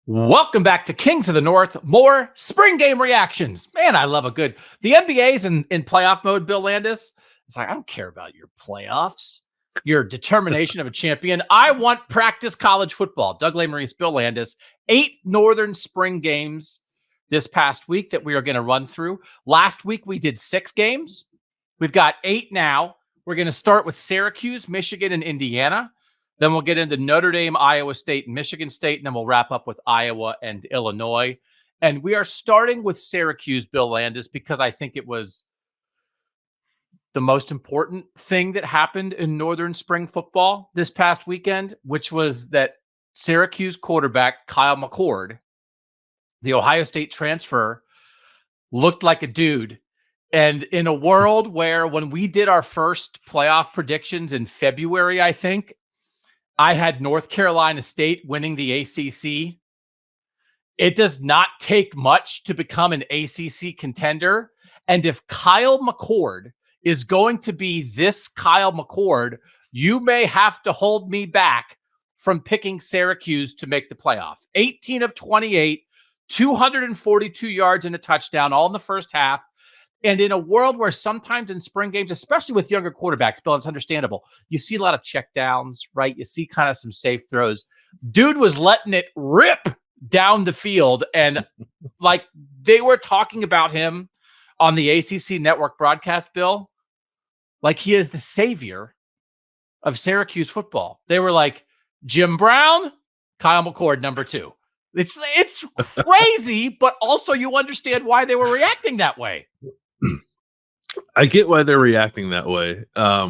Welcome back to Kings of the North. More spring game reactions. Man, I love a good. The NBA's in playoff mode, Bill Landis. It's like, I don't care about your playoffs, your determination of a champion. I want practice college football. Doug Lesmerises, Bill Landis. 8 Northern spring games this past week that we are going to run through. Last week, we did 6 games. We've got 8 now. We're going to start with Syracuse, Michigan, and Indiana. Then we'll get into Notre Dame, Iowa State, and Michigan State, and then we'll wrap up with Iowa and Illinois. And we are starting with Syracuse, Bill Landis, because I think it was the most important thing that happened in Northern spring football this past weekend, which was that Syracuse quarterback Kyle McCord, the Ohio State transfer, looked like a dude. And in a world where when we did our first playoff predictions in February, I think, I had North Carolina State winning the ACC. It does not take much to become an ACC contender. And if Kyle McCord is going to be this Kyle McCord, you may have to hold me back from picking Syracuse to make the playoff. 18 of 28, 242 yards and a touchdown, all in the first half. And in a world where sometimes in spring games, especially with younger quarterbacks, Bill, it's understandable. You see a lot of checkdowns, right? You see kind of some safe throws. Dude was letting it rip down the field. And like they were talking about him on the ACC network broadcast, Bill, like he is the savior of Syracuse football. They were like, Jim Brown, Kyle McCord, number 2. It's crazy, but also you understand why they were reacting that way. I get why they're reacting that way. I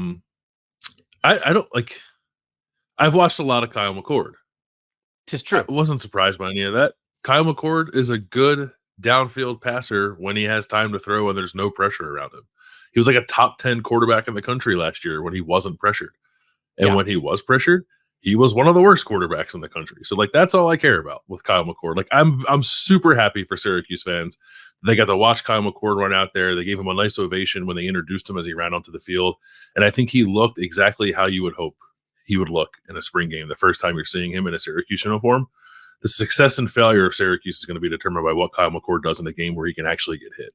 don't like. I've watched a lot of Kyle McCord. 'Tis true. I wasn't surprised by any of that. Kyle McCord is a good downfield passer when he has time to throw and there's no pressure around him. He was like a top 10 quarterback in the country last year when he wasn't pressured, and when he was pressured, he was one of the worst quarterbacks in the country. So like that's all I care about with Kyle McCord. Like I'm super happy for Syracuse fans. They got to watch Kyle McCord run out there. They gave him a nice ovation when they introduced him as he ran onto the field. And I think he looked exactly how you would hope he would look in a spring game the first time you're seeing him in a Syracuse uniform. The success and failure of Syracuse is going to be determined by what Kyle McCord does in a game where he can actually get hit.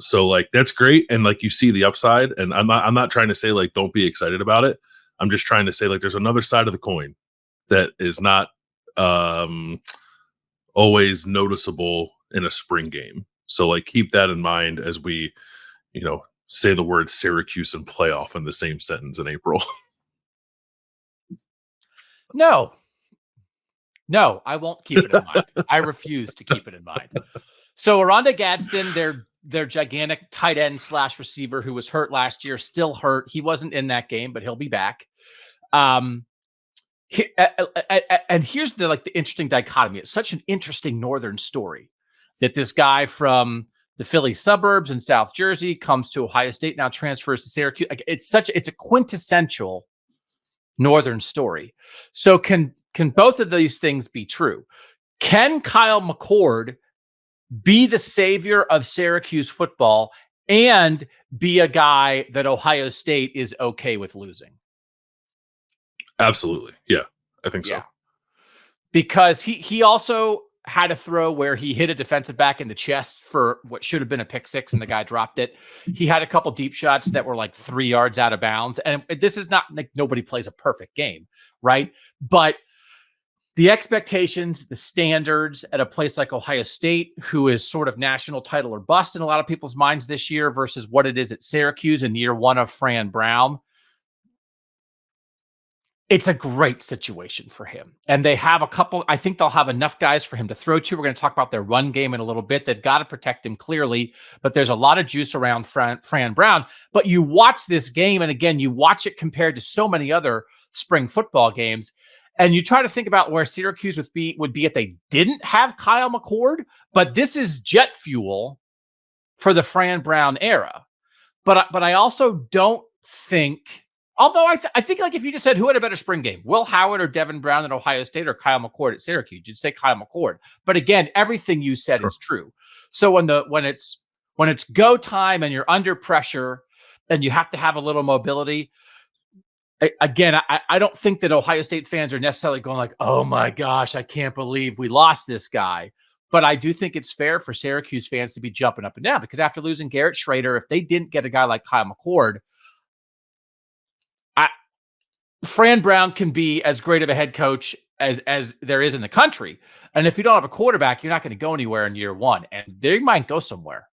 So like that's great. And like you see the upside. And I'm not trying to say like don't be excited about it. I'm just trying to say like there's another side of the coin that is not always noticeable in a spring game. So like keep that in mind as we, say the word Syracuse and playoff in the same sentence in April. No, I won't keep it in mind. I refuse to keep it in mind. So Aranda Gadsden, their gigantic tight end / receiver who was hurt last year, still hurt. He wasn't in that game, but he'll be back. And here's the interesting dichotomy. It's such an interesting Northern story that this guy from the Philly suburbs in South Jersey comes to Ohio State, now transfers to Syracuse. It's a quintessential Northern story. So can both of these things be true? Can Kyle McCord be the savior of Syracuse football and be a guy that Ohio State is okay with losing? Absolutely. Yeah, I think so. Because he also had a throw where he hit a defensive back in the chest for what should have been a pick 6 and the guy dropped it. He had a couple deep shots that were like 3 yards out of bounds. And this is not like nobody plays a perfect game, right? But the expectations, the standards at a place like Ohio State, who is sort of national title or bust in a lot of people's minds this year versus what it is at Syracuse in year 1 of Fran Brown. It's a great situation for him. And they have I think they'll have enough guys for him to throw to. We're going to talk about their run game in a little bit. They've got to protect him clearly, but there's a lot of juice around Fran Brown. But you watch this game, and again, you watch it compared to so many other spring football games, and you try to think about where Syracuse would be if they didn't have Kyle McCord. But this is jet fuel for the Fran Brown era. But I also don't think... Although I think like if you just said who had a better spring game, Will Howard or Devin Brown at Ohio State or Kyle McCord at Syracuse, you'd say Kyle McCord. But again, everything you said is true. So when it's go time and you're under pressure and you have to have a little mobility, again, I don't think that Ohio State fans are necessarily going like, oh my gosh, I can't believe we lost this guy. But I do think it's fair for Syracuse fans to be jumping up and down because after losing Garrett Schrader, if they didn't get a guy like Kyle McCord, Fran Brown can be as great of a head coach as there is in the country. And if you don't have a quarterback, you're not going to go anywhere in year one. And they might go somewhere.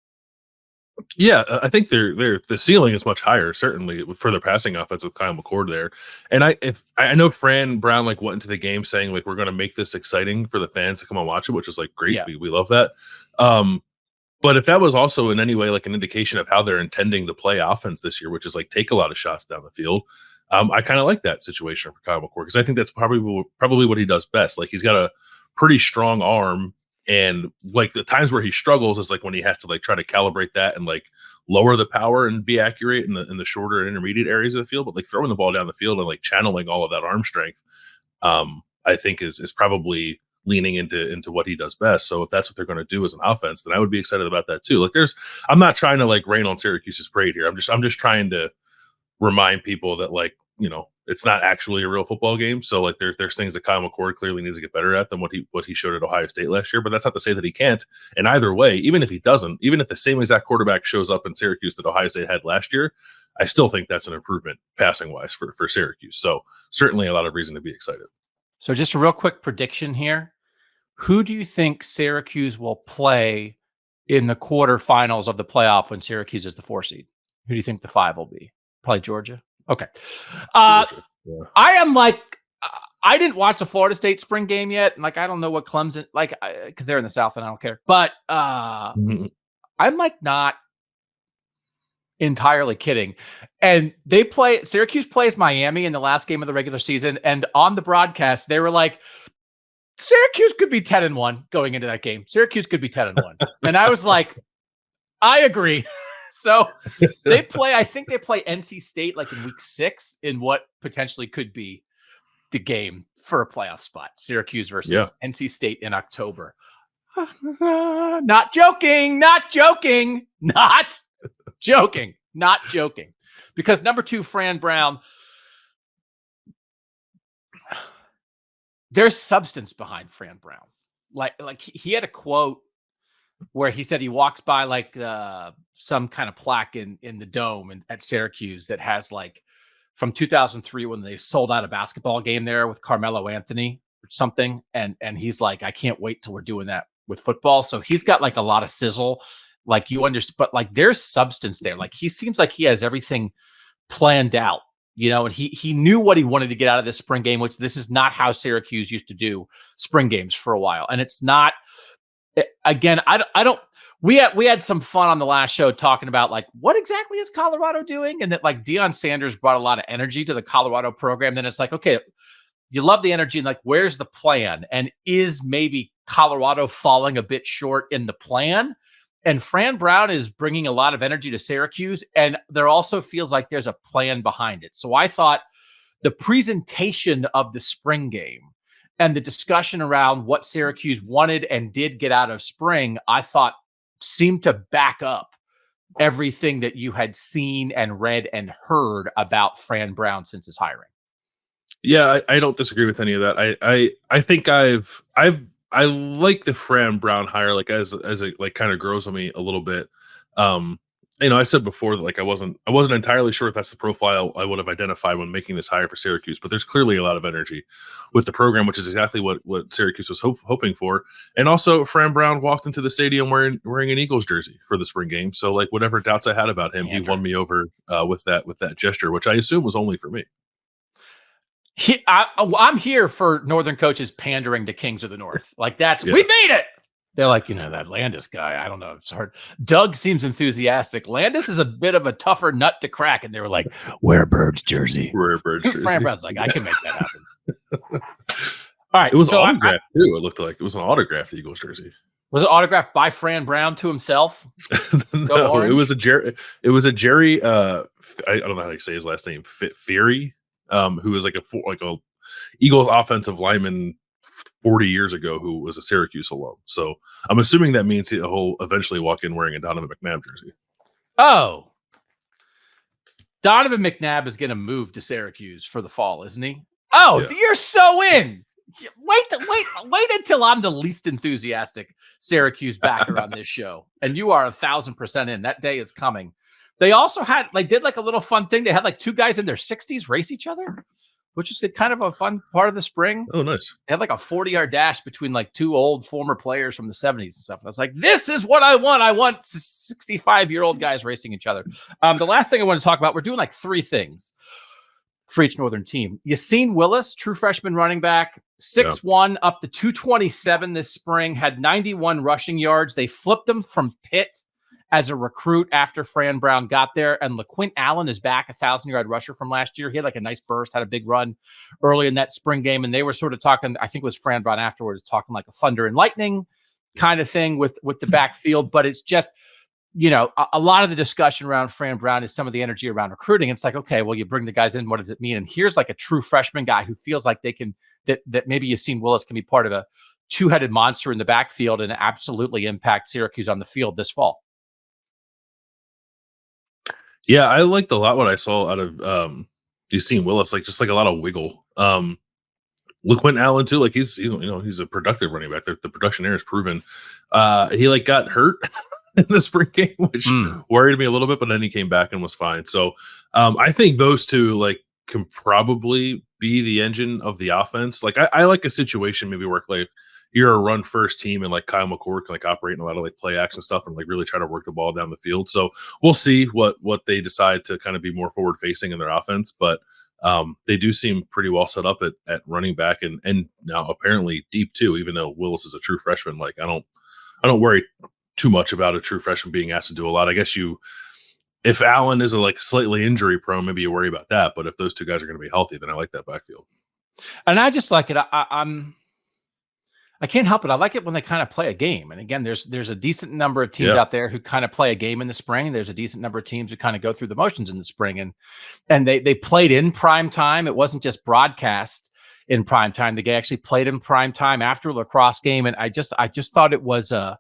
Yeah, I think the ceiling is much higher, certainly for their passing offense with Kyle McCord there. And I know Fran Brown like went into the game saying like we're going to make this exciting for the fans to come and watch it, which is like great. Yeah. We love that. But if that was also in any way like an indication of how they're intending to play offense this year, which is like take a lot of shots down the field, I kind of like that situation for Kyle McCord because I think that's probably what he does best. Like he's got a pretty strong arm. And like the times where he struggles is like when he has to like try to calibrate that and like lower the power and be accurate in the shorter and intermediate areas of the field. But like throwing the ball down the field and like channeling all of that arm strength, I think is probably leaning into what he does best. So if that's what they're going to do as an offense, then I would be excited about that too. Like I'm not trying to like rain on Syracuse's parade here. I'm just trying to remind people that like, it's not actually a real football game. So like there's things that Kyle McCord clearly needs to get better at than what he showed at Ohio State last year. But that's not to say that he can't. And either way, even if he doesn't, even if the same exact quarterback shows up in Syracuse that Ohio State had last year, I still think that's an improvement passing wise for Syracuse. So certainly a lot of reason to be excited. So just a real quick prediction here. Who do you think Syracuse will play in the quarterfinals of the playoff when Syracuse is the 4 seed? Who do you think the 5 will be? Probably Georgia. Okay. Georgia. Yeah. I am like, I didn't watch the Florida State spring game yet. And like, I don't know what Clemson, like, because they're in the South and I don't care. But I'm like not entirely kidding. And Syracuse plays Miami in the last game of the regular season. And on the broadcast, they were like, Syracuse could be 10-1 going into that game. Syracuse could be 10-1. And I was like, I agree. So I think they play NC State like in week 6 in what potentially could be the game for a playoff spot. Syracuse versus NC State in October. Not joking. Because number 2, Fran Brown, there's substance behind Fran Brown. Like he had a quote where he said he walks by like some kind of plaque in the dome at Syracuse that has like from 2003 when they sold out a basketball game there with Carmelo Anthony or something. And he's like, I can't wait till we're doing that with football. So he's got like a lot of sizzle, like you understand, but like there's substance there. Like he seems like he has everything planned out, and he knew what he wanted to get out of this spring game, which this is not how Syracuse used to do spring games for a while. And it's not, again, we had some fun on the last show talking about like what exactly is Colorado doing, and that like Deion Sanders brought a lot of energy to the Colorado program. Then it's like, okay, you love the energy, and like where's the plan, and is maybe Colorado falling a bit short in the plan? And Fran Brown is bringing a lot of energy to Syracuse, and there also feels like there's a plan behind it. So I thought the presentation of the spring game and the discussion around what Syracuse wanted and did get out of spring, I thought seemed to back up everything that you had seen and read and heard about Fran Brown since his hiring. Yeah, I don't disagree with any of that. I think I like the Fran Brown hire, like as it like kind of grows on me a little bit. I said before that like I wasn't entirely sure if that's the profile I would have identified when making this hire for Syracuse, but there's clearly a lot of energy with the program, which is exactly what Syracuse was hoping for. And also, Fran Brown walked into the stadium wearing an Eagles jersey for the spring game, so like whatever doubts I had about him, he won me over with that gesture, which I assume was only for me. I'm here for Northern coaches pandering to Kings of the North. Like we made it. They're like, that Landis guy, I don't know. It's hard. Doug seems enthusiastic. Landis is a bit of a tougher nut to crack. And they were like, wear a Bird's jersey. Fran Brown's like, I can make that happen. All right. It was autographed too. It looked like it was an autographed Eagles jersey. Was it autographed by Fran Brown to himself? No, it was a Jerry. I don't know how to say his last name. Fury, who was like a Eagles offensive lineman 40 years ago who was a Syracuse alum. So I'm assuming that means he'll eventually walk in wearing a Donovan McNabb jersey. Oh. Donovan McNabb is going to move to Syracuse for the fall, isn't he? Oh, Yeah. you're so in. Wait until I'm the least enthusiastic Syracuse backer on this show, and you are 1,000% in. That day is coming. They also did a little fun thing. They had 2 guys in their 60s race each other, which is kind of a fun part of the spring. Oh, nice. They had a 40-yard dash between 2 old former players from the 70s and stuff. And I was like, this is what I want. I want 65-year-old guys racing each other. The last thing I want to talk about, we're doing 3 things for each Northern team. Yassine Willis, true freshman running back, 6'1", up to 227 this spring, had 91 rushing yards. They flipped him from Pitt as a recruit after Fran Brown got there. And LaQuint Allen is back, 1,000-yard rusher from last year. He had a nice burst, had a big run early in that spring game. And they were sort of talking, I think it was Fran Brown afterwards, talking a thunder and lightning kind of thing with the backfield. But it's just, a lot of the discussion around Fran Brown is some of the energy around recruiting. It's okay, well, you bring the guys in. What does it mean? And here's a true freshman guy who feels like they can, that maybe Yassine Willis can be part of a 2-headed monster in the backfield and absolutely impact Syracuse on the field this fall. Yeah, I liked a lot what I saw out of Yassine Willis, just a lot of wiggle. LaQuint Allen too, he's a productive running back. The production there is proven. He got hurt in the spring game, which worried me a little bit, but then he came back and was fine. So I think those two can probably be the engine of the offense. I like a situation maybe where you're a run first team and Kyle McCord can operate in a lot of play action stuff and really try to work the ball down the field. So we'll see what they decide to kind of be more forward facing in their offense, but they do seem pretty well set up at running back and now apparently deep too, even though Willis is a true freshman. I don't worry too much about a true freshman being asked to do a lot. I guess if Allen is slightly injury prone, maybe you worry about that. But if those 2 guys are going to be healthy, then I like that backfield. And I just like it. I can't help it. I like it when they kind of play a game. And again, there's a decent number of teams out there who kind of play a game in the spring. There's a decent number of teams who kind of go through the motions in the spring. And they played in prime time. It wasn't just broadcast in prime time. They actually played in prime time after a lacrosse game. And I just thought it was a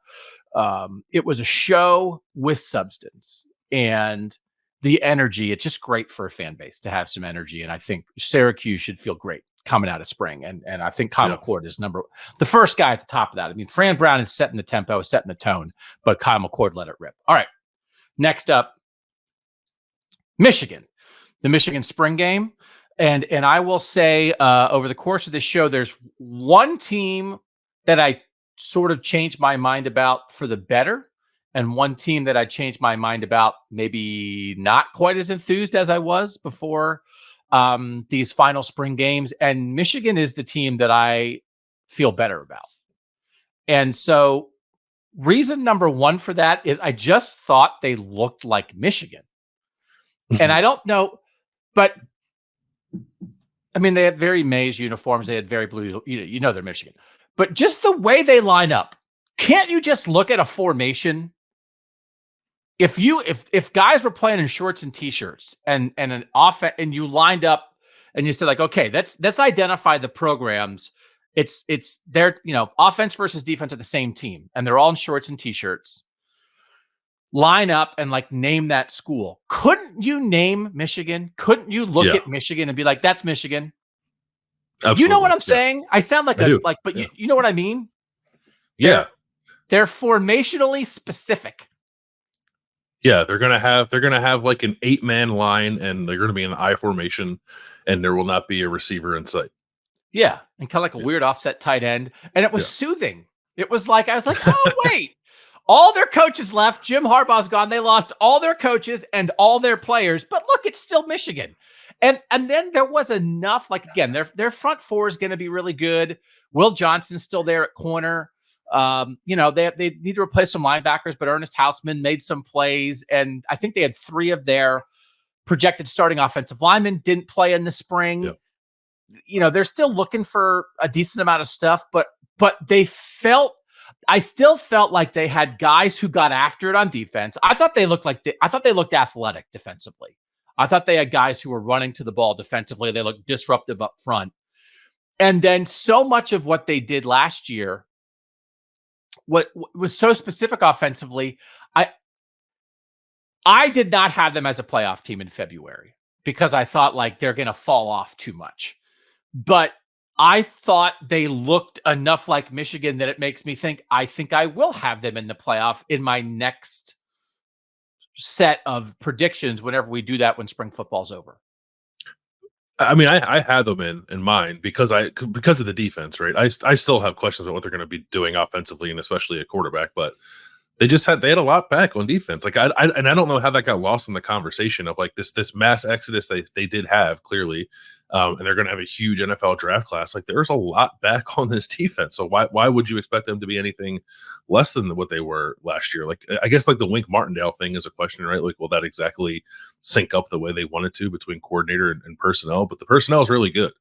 show with substance and the energy. It's just great for a fan base to have some energy. And I think Syracuse should feel great coming out of spring. And I think Kyle McCord is the first guy at the top of that. I mean, Fran Brown is setting the tempo, setting the tone, but Kyle McCord let it rip. All right. Next up, Michigan, the Michigan spring game. And I will say over the course of this show, there's one team that I sort of changed my mind about for the better, and one team that I changed my mind about maybe not quite as enthused as I was before these final spring games. And Michigan is the team that I feel better about. And so reason number one for that is I just thought they looked like Michigan. And I don't know, but I mean, they had very maize uniforms. They had very blue, they're Michigan, but just the way they line up, can't you just look at a formation? If guys were playing in shorts and t-shirts and an offense, and you lined up and you said okay, let's identify the programs. It's their, offense versus defense at the same team, and they're all in shorts and t-shirts. Line up and name that school. Couldn't you name Michigan? Couldn't you look at Michigan and be like, that's Michigan? Absolutely. You know what I'm saying? I sound like but you know what I mean? They're formationally specific. Yeah, they're gonna have an 8-man line, and they're gonna be in the I formation, and there will not be a receiver in sight. Yeah, and kind of a weird offset tight end, and it was soothing. It was I was like, oh wait, all their coaches left. Jim Harbaugh's gone. They lost all their coaches and all their players, but look, it's still Michigan. And then there was enough. Again, their front four is going to be really good. Will Johnson's still there at corner. They need to replace some linebackers, but Ernest Hausman made some plays, and I think they had 3 of their projected starting offensive linemen didn't play in the spring. Yep. They're still looking for a decent amount of stuff, but I still felt like they had guys who got after it on defense. I thought they looked athletic defensively. I thought they had guys who were running to the ball defensively. They looked disruptive up front. And then so much of what they did last year, what was so specific offensively, I did not have them as a playoff team in February because I thought like they're going to fall off too much. But I thought they looked enough like Michigan that it makes me think I will have them in the playoff in my next set of predictions whenever we do that when spring football's over. I mean, I had them in mind because of the defense, right? I still have questions about what they're going to be doing offensively and especially at quarterback, but they had a lot back on defense. Like I don't know how that got lost in the conversation of like this mass exodus they did have clearly, and they're going to have a huge NFL draft class. Like there's a lot back on this defense. So why would you expect them to be anything less than what they were last year? Like I guess like the Wink Martindale thing is a question, right? Like will that exactly sync up the way they wanted to between coordinator and personnel? But the personnel is really good.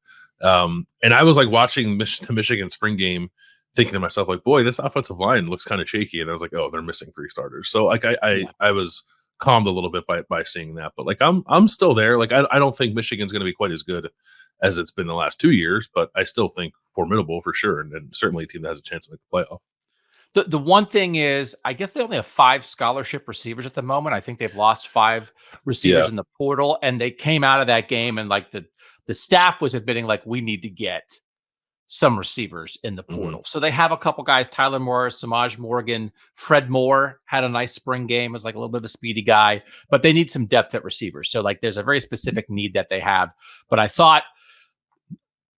And I was like watching the Michigan spring game, thinking to myself, like, boy, this offensive line looks kind of shaky. And I was like, oh, they're missing 3 starters. So like I was calmed a little bit by seeing that. But like I'm still there. Like I don't think Michigan's going to be quite as good as it's been the last 2 years, but I still think formidable for sure. And certainly a team that has a chance to make the playoff. The one thing is, I guess they only have 5 scholarship receivers at the moment. I think they've lost 5 receivers in the portal, and they came out of that game and like the staff was admitting like we need to get some receivers in the portal. So they have a couple guys, Tyler Morris, Samaj Morgan, Fred Moore had a nice spring game, was like a little bit of a speedy guy, but they need some depth at receivers. So like there's a very specific need that they have. But I thought,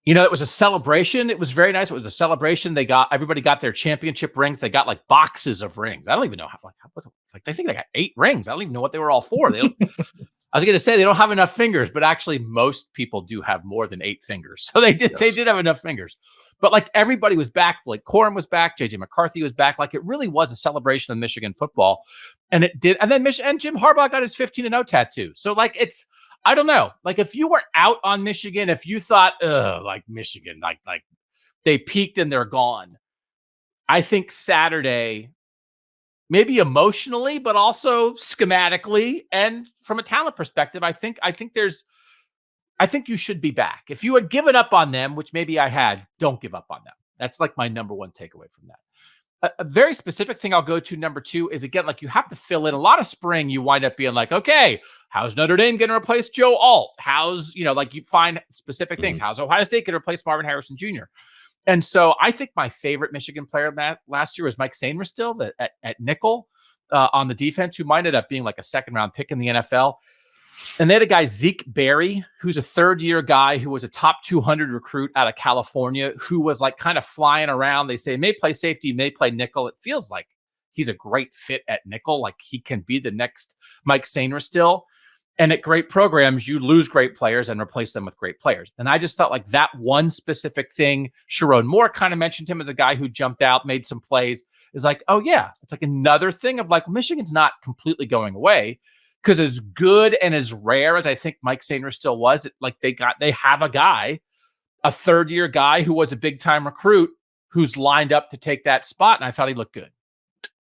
it was a celebration. It was very nice. It was a celebration. Everybody got their championship rings. They got like boxes of rings. I don't even know how, like they think they got 8 rings. I don't even know what they were all for. They don't, I was going to say they don't have enough fingers, but actually most people do have more than 8 fingers. So they did have enough fingers. But like everybody was back. Like Corum was back. JJ McCarthy was back. Like it really was a celebration of Michigan football. And it did. And then Jim Harbaugh got his 15-0 tattoo. So like I don't know. Like if you were out on Michigan, if you thought, like Michigan, like they peaked and they're gone. I think Saturday, maybe emotionally, but also schematically and from a talent perspective, I think you should be back. If you had given up on them, which maybe I had, don't give up on them. That's like my number one takeaway from that. A very specific thing I'll go to number 2 is, again, like you have to fill in a lot of spring. You wind up being like, okay, how's Notre Dame going to replace Joe Alt? How's, like you find specific things. How's Ohio State going to replace Marvin Harrison Jr.? And so I think my favorite Michigan player last year was Mike Sainristil still at nickel on the defense, who might end up being like a 2nd-round pick in the NFL. And they had a guy, Zeke Berry, who's a 3rd-year guy who was a top 200 recruit out of California, who was like kind of flying around. They say may play safety, may play nickel. It feels like he's a great fit at nickel. Like he can be the next Mike Sainristil still. And at great programs, you lose great players and replace them with great players. And I just felt like that one specific thing, Sharon Moore kind of mentioned him as a guy who jumped out, made some plays, is like, oh yeah, it's like another thing of like Michigan's not completely going away. Because as good and as rare as I think Mike Sainristil still was, they have a guy, a 3rd-year guy who was a big-time recruit who's lined up to take that spot, and I thought he looked good.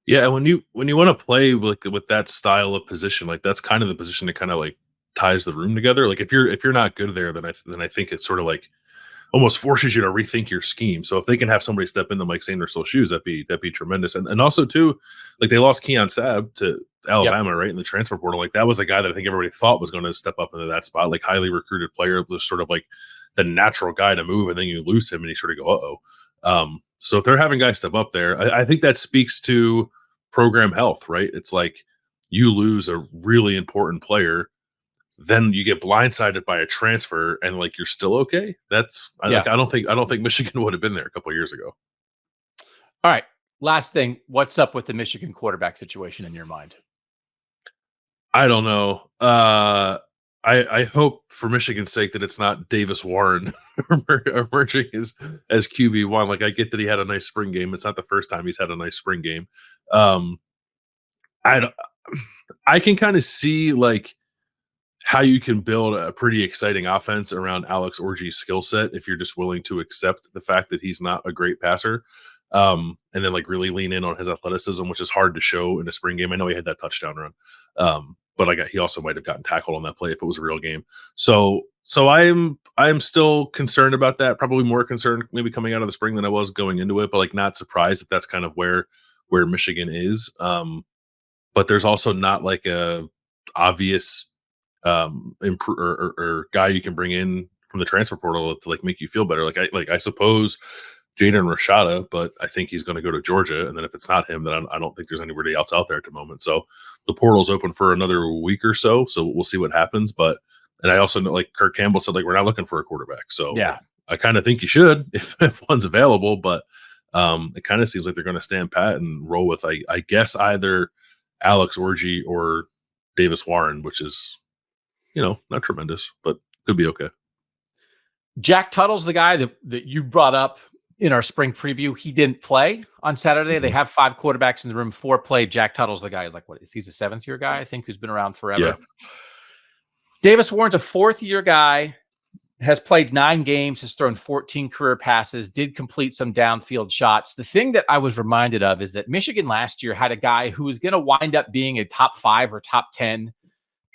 Yeah, when you want to play with that style of position, like that's kind of the position that kind of like ties the room together. Like if you're not good there, then I think it's sort of like almost forces you to rethink your scheme. So if they can have somebody step into Mike Sainristil shoes, that'd be tremendous. And also too, like they lost Keon Sabb to Alabama, right, in the transfer portal. Like that was a guy that I think everybody thought was going to step up into that spot, like highly recruited player, was sort of like the natural guy to move, and then you lose him and you sort of go, so if they're having guys step up there, I think that speaks to program health, right? It's like you lose a really important player, then you get blindsided by a transfer, and like you're still okay. I don't think Michigan would have been there a couple of years ago. All right, last thing, what's up with the Michigan quarterback situation in your mind? I don't know. I hope for Michigan's sake that it's not Davis Warren emerging as QB1. Like I get that he had a nice spring game. It's not the first time he's had a nice spring game. I can kind of see like how you can build a pretty exciting offense around Alex Orji's skill set if you're just willing to accept the fact that he's not a great passer. And then like really lean in on his athleticism, which is hard to show in a spring game. I know he had that touchdown run. But he also might have gotten tackled on that play if it was a real game. So I'm still concerned about that. Probably more concerned maybe coming out of the spring than I was going into it, but like not surprised that that's kind of where Michigan is. But there's also not like a obvious or guy you can bring in from the transfer portal to like make you feel better. I suppose Jaden Rashada, but I think he's going to go to Georgia. And then if it's not him, then I don't think there's anybody else out there at the moment. So the portal's open for another week or so. So we'll see what happens. And I also know, like Kirk Campbell said, like, we're not looking for a quarterback. So Yeah. I kind of think you should if one's available, but it kind of seems like they're going to stand pat and roll with, I guess, either Alex Orji or Davis Warren, which is, not tremendous, but could be okay. Jack Tuttle's the guy that you brought up in our spring preview. He didn't play on Saturday. Mm-hmm. They have 5 quarterbacks in the room, 4 played. Jack Tuttle's the guy who's like, he's a 7th-year guy, I think, who's been around forever. Yeah. Davis Warren's a 4th-year guy, has played 9 games, has thrown 14 career passes, did complete some downfield shots. The thing that I was reminded of is that Michigan last year had a guy who was going to wind up being a top 5 or top 10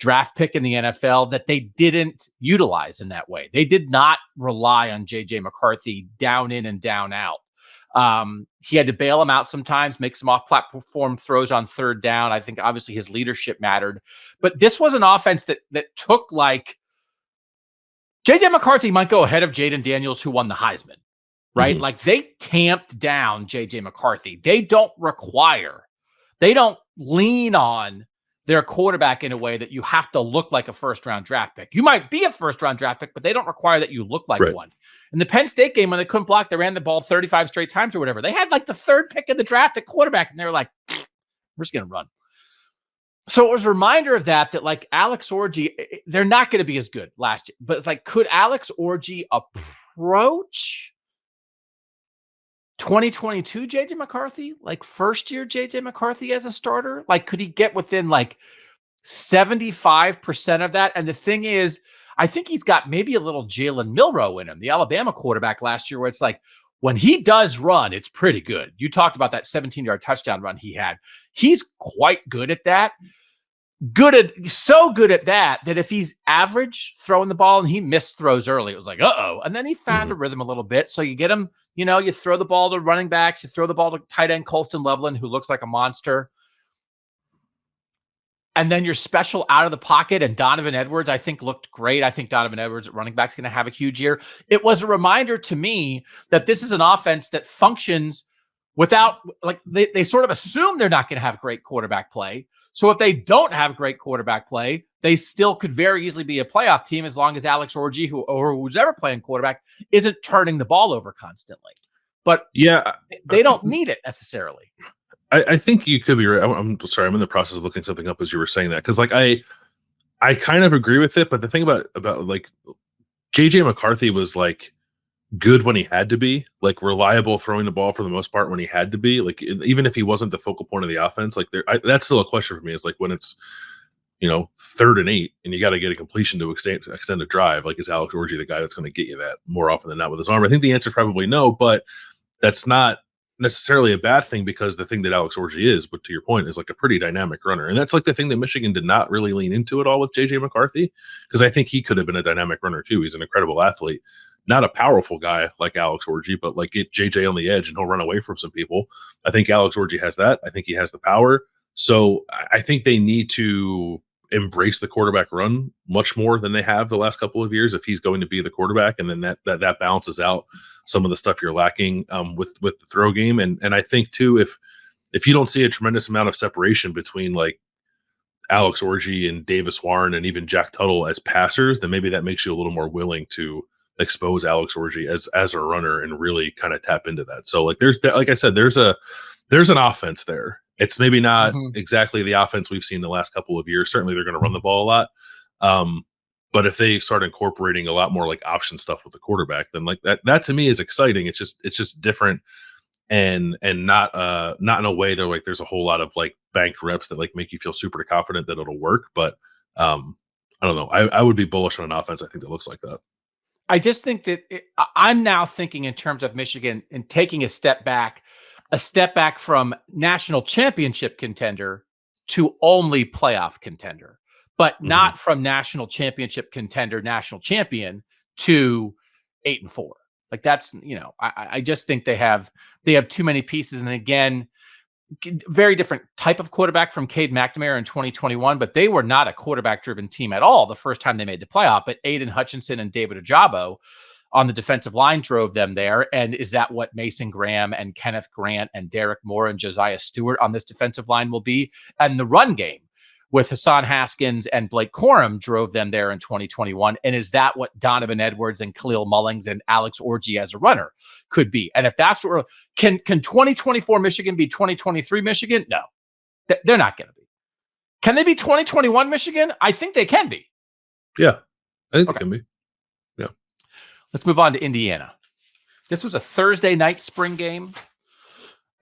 draft pick in the NFL that they didn't utilize in that way. They did not rely on J.J. McCarthy down in and down out. He had to bail him out sometimes, make some off-platform throws on 3rd down. I think obviously his leadership mattered. But this was an offense that took like J.J. McCarthy might go ahead of Jaden Daniels, who won the Heisman, right? Mm-hmm. Like they tamped down J.J. McCarthy. They don't lean on their quarterback in a way that you have to look like a 1st-round draft pick. You might be a 1st-round draft pick, but they don't require that you look like one. In the Penn State game, when they couldn't block, they ran the ball 35 straight times or whatever. They had like the 3rd pick in the draft at quarterback, and they were like, we're just going to run. So it was a reminder of that like Alex Orji, they're not going to be as good last year. But it's like, could Alex Orji approach 2022 J.J. McCarthy, like 1st-year J.J. McCarthy as a starter? Like, could he get within like 75% of that? And the thing is, I think he's got maybe a little Jalen Milroe in him, the Alabama quarterback last year, where it's like, when he does run, it's pretty good. You talked about that 17-yard touchdown run he had. He's quite good at that. So good at that if he's average throwing the ball and he missed throws early, it was like, uh-oh. And then he found a rhythm a little bit. So you get him, you throw the ball to running backs, you throw the ball to tight end Colston Loveland, who looks like a monster. And then you're special out of the pocket. And Donovan Edwards, I think, looked great. I think Donovan Edwards at running back is going to have a huge year. It was a reminder to me that this is an offense that functions without, like, they sort of assume they're not going to have great quarterback play. So if they don't have great quarterback play, they still could very easily be a playoff team as long as Alex Orji, who's ever playing quarterback, isn't turning the ball over constantly. But yeah, they don't need it necessarily. I think you could be right. I'm sorry. I'm in the process of looking something up as you were saying that. Cause like, I kind of agree with it, but the thing about like JJ McCarthy was like good when he had to be, like reliable throwing the ball for the most part when he had to be, like, even if he wasn't the focal point of the offense, like that's still a question for me, is like when it's, 3rd and 8 and you got to get a completion to extend a drive, like is Alex Orji the guy that's going to get you that more often than not with his arm? I think the answer is probably no, but that's not necessarily a bad thing, because the thing that Alex Orji is, but to your point, is like a pretty dynamic runner. And that's like the thing that Michigan did not really lean into at all with JJ McCarthy, because I think he could have been a dynamic runner too. He's an incredible athlete, not a powerful guy like Alex Orji, but like get JJ on the edge and he'll run away from some people. I think Alex Orji has that. I think he has the power. So I think they need to embrace the quarterback run much more than they have the last couple of years if he's going to be the quarterback, and then that balances out some of the stuff you're lacking with the throw game. And I think too, if you don't see a tremendous amount of separation between like Alex Orji and Davis Warren and even Jack Tuttle as passers, then maybe that makes you a little more willing to expose Alex Orji as a runner and really kind of tap into that. So like like I said, there's an offense there. It's maybe not exactly the offense we've seen the last couple of years. Certainly they're going to run the ball a lot. But if they start incorporating a lot more like option stuff with the quarterback, then like that to me is exciting. It's just different and not in a way that like there's a whole lot of like banked reps that like make you feel super confident that it'll work. But I don't know. I would be bullish on an offense, I think, that looks like that. I just think that I'm now thinking in terms of Michigan and taking a step back from national championship contender to only playoff contender, but not from national championship contender, national champion to 8-4. Like that's, I just think they have too many pieces. And again, very different type of quarterback from Cade McNamara in 2021, but they were not a quarterback-driven team at all the first time they made the playoff. But Aiden Hutchinson and David Ojabo on the defensive line drove them there. And is that what Mason Graham and Kenneth Grant and Derek Moore and Josiah Stewart on this defensive line will be? And the run game with Hassan Haskins and Blake Corum drove them there in 2021. And is that what Donovan Edwards and Khalil Mullings and Alex Orji as a runner could be? And if that's what can 2024 Michigan be 2023 Michigan? No, they're not going to be. Can they be 2021 Michigan? I think they can be. Yeah, I think they can be. Yeah. Let's move on to Indiana. This was a Thursday night spring game.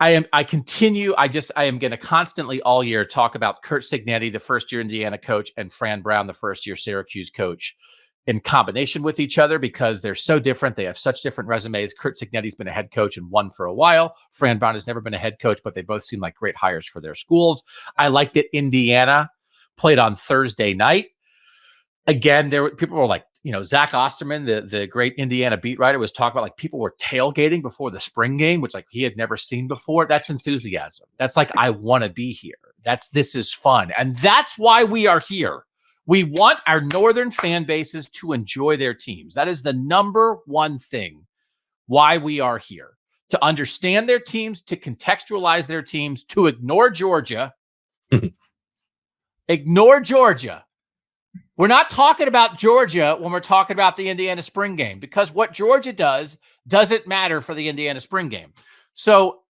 I am going to constantly all year talk about Curt Cignetti, the first year Indiana coach, and Fran Brown, the first year Syracuse coach, in combination with each other because they're so different. They have such different resumes. Curt Cignetti's been a head coach and won for a while. Fran Brown has never been a head coach, but they both seem like great hires for their schools. I liked it. Indiana played on Thursday night. Again, people were like, Zach Osterman, the great Indiana beat writer, was talking about like people were tailgating before the spring game, which like he had never seen before. That's enthusiasm. That's like, I want to be here. This is fun. And that's why we are here. We want our northern fan bases to enjoy their teams. That is the number one thing why we are here. To understand their teams, to contextualize their teams, to ignore Georgia. Ignore Georgia. We're not talking about Georgia when we're talking about the Indiana spring game because what Georgia does doesn't matter for the Indiana spring game. So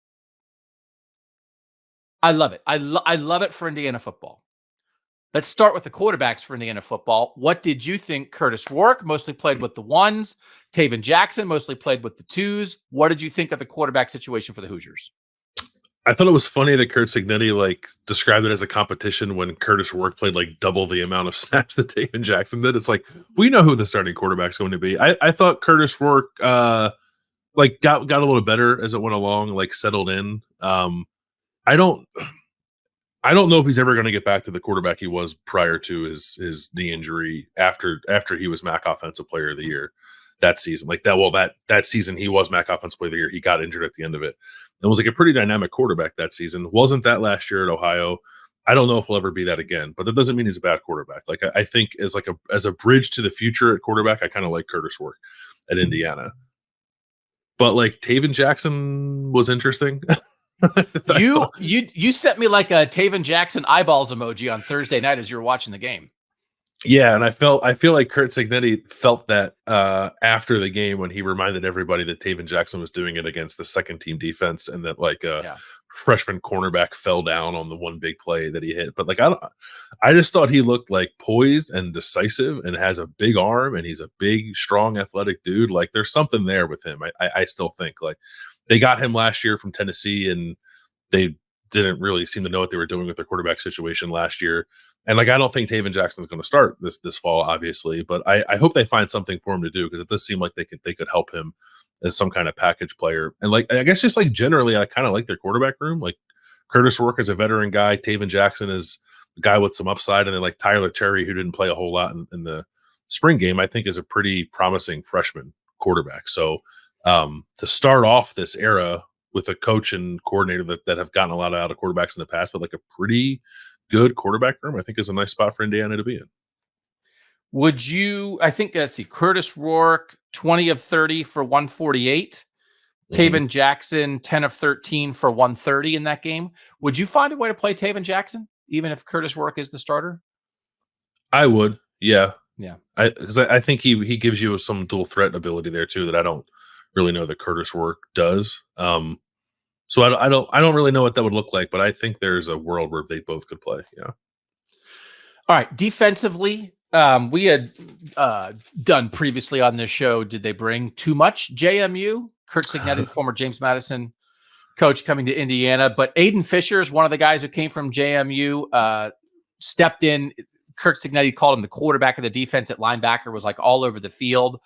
I love it. I love it for Indiana football. Let's start with the quarterbacks for Indiana football. What did you think? Curtis Rourke mostly played with the ones. Taven Jackson mostly played with the twos. What did you think of the quarterback situation for the Hoosiers? I thought it was funny that Curt Cignetti described it as a competition when Curtis Rourke played double the amount of snaps that Taven Jackson did. It's like, we know who the starting quarterback's going to be. I thought Curtis Rourke got a little better as it went along, settled in. I don't know if he's ever going to get back to the quarterback he was prior to his knee injury after he was MAC Offensive Player of the Year that season. That season he was MAC Offensive Player of the Year. He got injured at the end of it. And was a pretty dynamic quarterback that season. Wasn't that last year at Ohio. I don't know if he'll ever be that again, but that doesn't mean he's a bad quarterback. I think as a bridge to the future at quarterback, I kind of like Curtis Rourke at Indiana. But Taven Jackson was interesting. You sent me a Taven Jackson eyeballs emoji on Thursday night as you were watching the game. Yeah, and I feel like Curt Cignetti felt that after the game when he reminded everybody that Taven Jackson was doing it against the second team defense and that freshman cornerback fell down on the one big play that he hit. But I just thought he looked poised and decisive and has a big arm and he's a big, strong, athletic dude. There's something there with him. I still think they got him last year from Tennessee and they didn't really seem to know what they were doing with their quarterback situation last year. And I don't think Taven Jackson's going to start this fall, obviously, but I hope they find something for him to do because it does seem like they could help him as some kind of package player. And I guess just generally, I kind of like their quarterback room. Curtis Rourke is a veteran guy. Taven Jackson is a guy with some upside. And then Tyler Cherry, who didn't play a whole lot in the spring game, I think is a pretty promising freshman quarterback. So to start off this era with a coach and coordinator that have gotten a lot out of quarterbacks in the past, but a pretty good quarterback room, I think is a nice spot for Indiana to be in. Would you, I think, let's see, Curtis Rourke, 20 of 30 for 148. Taven Jackson, 10 of 13 for 130 in that game. Would you find a way to play Taven Jackson, even if Curtis Rourke is the starter? I would, yeah. Yeah. Because I think he gives you some dual threat ability there, too, that I don't really know that Curtis Rourke does. So I don't really know what that would look like, but I think there's a world where they both could play. Yeah. All right. Defensively, we had done previously on this show. Did they bring too much JMU? Curt Cignetti, former James Madison coach, coming to Indiana, but Aiden Fisher is one of the guys who came from JMU. Stepped in. Curt Cignetti called him the quarterback of the defense at linebacker. Was all over the field.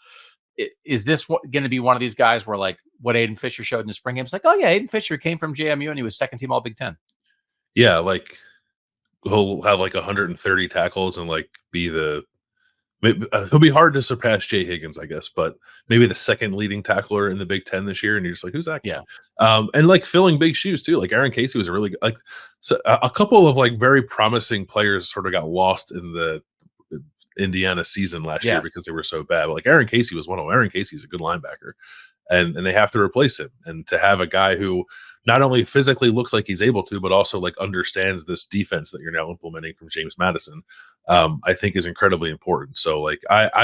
Is this going to be one of these guys where what Aiden Fisher showed in the spring game? It's oh yeah, Aiden Fisher came from JMU and he was second team All Big Ten. Yeah, he'll have 130 tackles and be the Maybe, he'll be hard to surpass Jay Higgins, I guess, but maybe the second leading tackler in the Big Ten this year, and you're just like, who's that guy? Yeah. And like filling big shoes too. Like Aaron Casey was a really like so a couple of like very promising players sort of got lost in the Indiana season last year Yes. because they were so bad. But like Aaron Casey was one of them. Aaron Casey's a good linebacker, and they have to replace him. And to have a guy who not only physically looks like he's able to, but also like understands this defense that you're now implementing from James Madison, I think is incredibly important. So like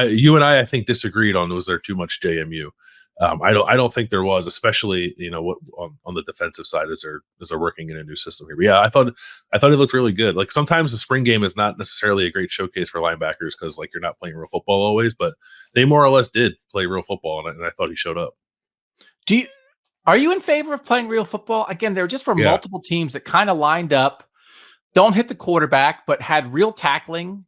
you and I think disagreed on was there too much JMU. I don't think there was, especially what on the defensive side as they're working in a new system here. But yeah, I thought it looked really good. Like sometimes the spring game is not necessarily a great showcase for linebackers because like you're not playing real football always, but they more or less did play real football, and I thought he showed up. Are you in favor of playing real football? Again, there just were Yeah. multiple teams that kind of lined up, don't hit the quarterback, but had real tackling,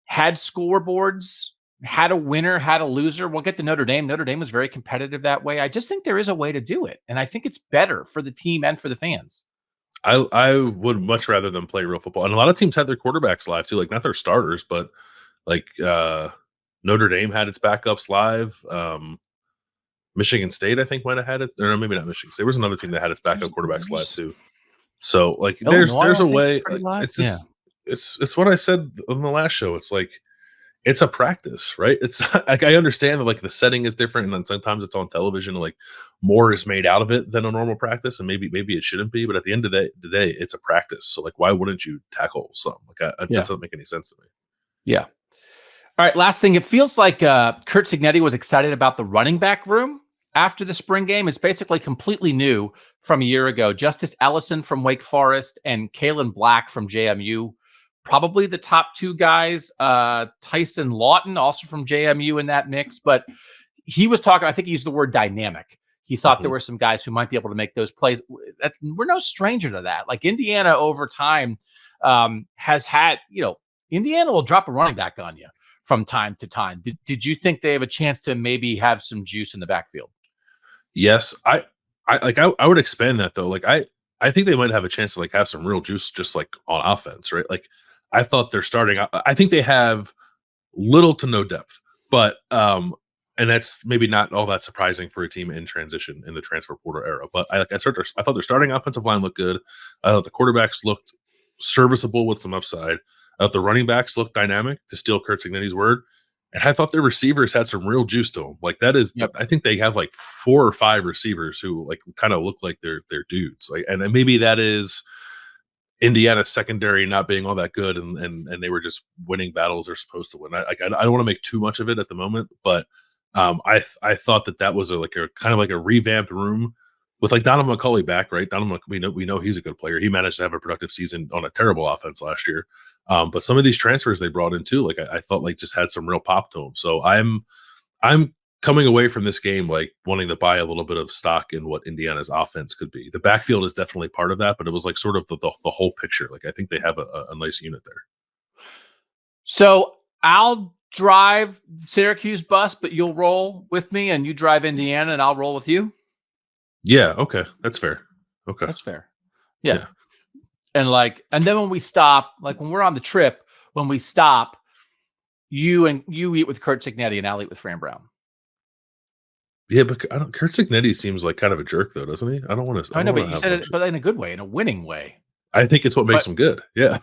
had scoreboards, had a winner, had a loser. We'll get to Notre Dame. Notre Dame was very competitive that way. I just think there is a way to do it, and I think it's better for the team and for the fans. I would much rather them play real football, and a lot of teams had their quarterbacks live too, like not their starters, but like Notre Dame had its backups live. Michigan State, I think, might have had it, or maybe not Michigan State. There was another team that had its backup quarterbacks live too. So like, Illinois, there's I a think, way. pretty Like, live. it's just it's what I said on the last show. It's like it's a practice, right? It's like I understand that like the setting is different, and then sometimes it's on television, and like more is made out of it than a normal practice, and maybe it shouldn't be. But at the end of the day, it's a practice. So like, why wouldn't you tackle something? Like that doesn't make any sense to me. Yeah. All right, last thing. It feels like Kurt Cignetti was excited about the running back room after the spring game. It's basically completely new from a year ago. Justice Ellison from Wake Forest and Kalen Black from JMU, probably the top two guys. Tyson Lawton, also from JMU, in that mix. But he was talking, I think he used the word dynamic. He thought there were some guys who might be able to make those plays. We're no stranger to that. Like Indiana over time has had, Indiana will drop a running back on you from time to time. Did you think they have a chance to maybe have some juice in the backfield? Yes, I would expand that though. Like I think they might have a chance to like have some real juice just like on offense, right? Like I thought they're starting. I think they have little to no depth, but and that's maybe not all that surprising for a team in transition in the transfer portal era. But I thought their starting offensive line looked good. I thought the quarterbacks looked serviceable with some upside. I thought the running backs looked dynamic, to steal Kurt Cignetti's word. And I thought their receivers had some real juice to them. Like that is, I think they have like 4 or 5 receivers who like kind of look like they're dudes. Like, and maybe that is Indiana's secondary not being all that good, and they were just winning battles they're supposed to win. I don't want to make too much of it at the moment, but I thought that was a kind of like a revamped room with like Donovan McCulley back, right? Donovan, we know he's a good player. He managed to have a productive season on a terrible offense last year. But some of these transfers they brought in too, like I thought like just had some real pop to them. So I'm coming away from this game like wanting to buy a little bit of stock in what Indiana's offense could be. The backfield is definitely part of that, but it was like sort of the whole picture. Like I think they have a nice unit there. So I'll drive Syracuse bus, but you'll roll with me, and you drive Indiana, and I'll roll with you. Yeah. Okay. That's fair. Okay. That's fair. Yeah. And then when we stop, like when we're on the trip, when we stop, you eat with Kurt Cignetti and I'll eat with Fran Brown. Yeah, but Kurt Cignetti seems like kind of a jerk though, doesn't he? I don't want to. I know, but you said it, but in a good way, in a winning way. I think it's what makes him good. Yeah.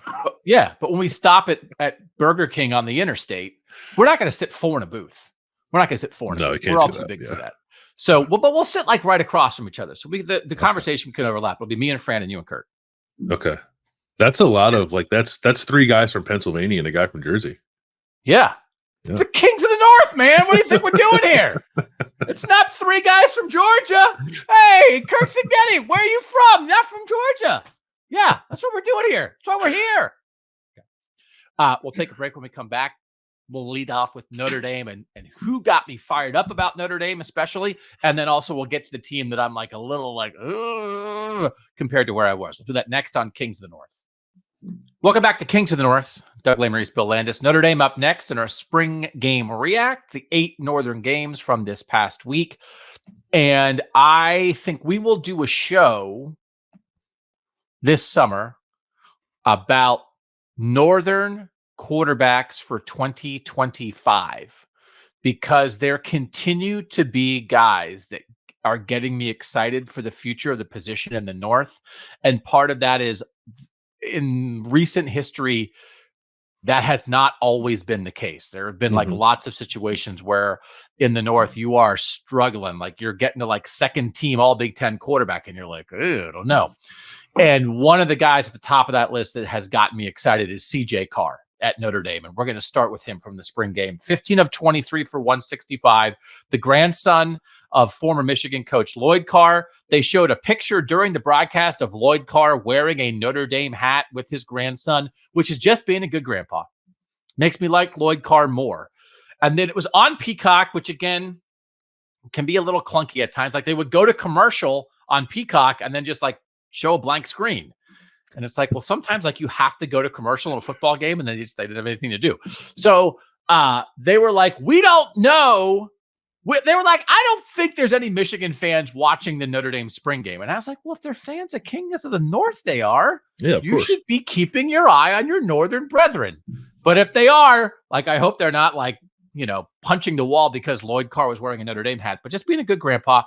But when we stop at Burger King on the interstate, we're not going to sit 4 in a booth. We're not going to sit 4 in a booth. We're all too big for that. So, but we'll sit like right across from each other. So the conversation can overlap. It'll be me and Fran and you and Kurt. Okay. That's a lot of like, that's 3 guys from Pennsylvania and a guy from Jersey. Yeah. The Kings of the North, man. What do you think we're doing here? It's not 3 guys from Georgia. Hey, Kurt Cignetti, where are you from? Not from Georgia. Yeah, that's what we're doing here. That's why we're here. Okay. We'll take a break. When we come back, we'll lead off with Notre Dame and who got me fired up about Notre Dame, especially. And then also we'll get to the team that I'm like a little like, compared to where I was. We'll do that next on Kings of the North. Welcome back to Kings of the North. Doug Lesmerises, Bill Landis. Notre Dame up next in our spring game react, the 8 Northern games from this past week. And I think we will do a show this summer about Northern quarterbacks for 2025 because there continue to be guys that are getting me excited for the future of the position in the North. And part of that is in recent history, that has not always been the case. There have been like lots of situations where in the North you are struggling, like you're getting to like second team all Big Ten quarterback and you're like, I don't know. And one of the guys at the top of that list that has gotten me excited is CJ Carr at Notre Dame. And we're going to start with him from the spring game. 15 of 23 for 165, the grandson of former Michigan coach Lloyd Carr. They showed a picture during the broadcast of Lloyd Carr wearing a Notre Dame hat with his grandson, which is just being a good grandpa. Makes me like Lloyd Carr more. And then it was on Peacock, which again can be a little clunky at times. Like they would go to commercial on Peacock and then just like show a blank screen. And it's like, well, sometimes like you have to go to commercial in a football game and they didn't have anything to do. So they were like, we don't know. They were like, I don't think there's any Michigan fans watching the Notre Dame spring game. And I was like, well, if they're fans of Kings of the North, they are. Yeah, you should be keeping your eye on your Northern brethren. But if they are, like, I hope they're not like, punching the wall because Lloyd Carr was wearing a Notre Dame hat, but just being a good grandpa.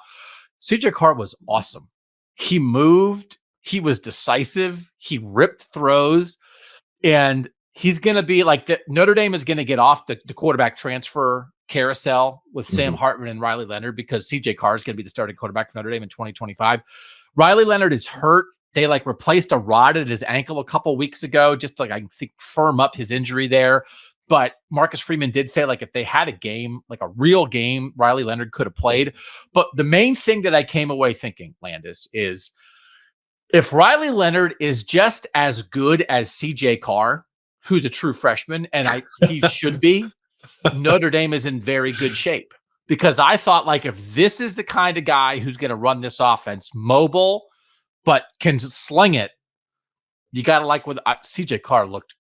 CJ Carr was awesome. He moved. He was decisive. He ripped throws. And he's going to be like Notre Dame is going to get off the quarterback transfer carousel with Sam Hartman and Riley Leonard because CJ Carr is going to be the starting quarterback for Notre Dame in 2025. Riley Leonard is hurt. They like replaced a rod at his ankle a couple weeks ago just to like, I think, firm up his injury there. But Marcus Freeman did say like if they had a game, like a real game, Riley Leonard could have played. But the main thing that I came away thinking, Landis, is if Riley Leonard is just as good as CJ Carr, who's a true freshman, and he should be, Notre Dame is in very good shape. Because I thought like if this is the kind of guy who's going to run this offense, mobile, but can sling it, you got to like what CJ Carr looked.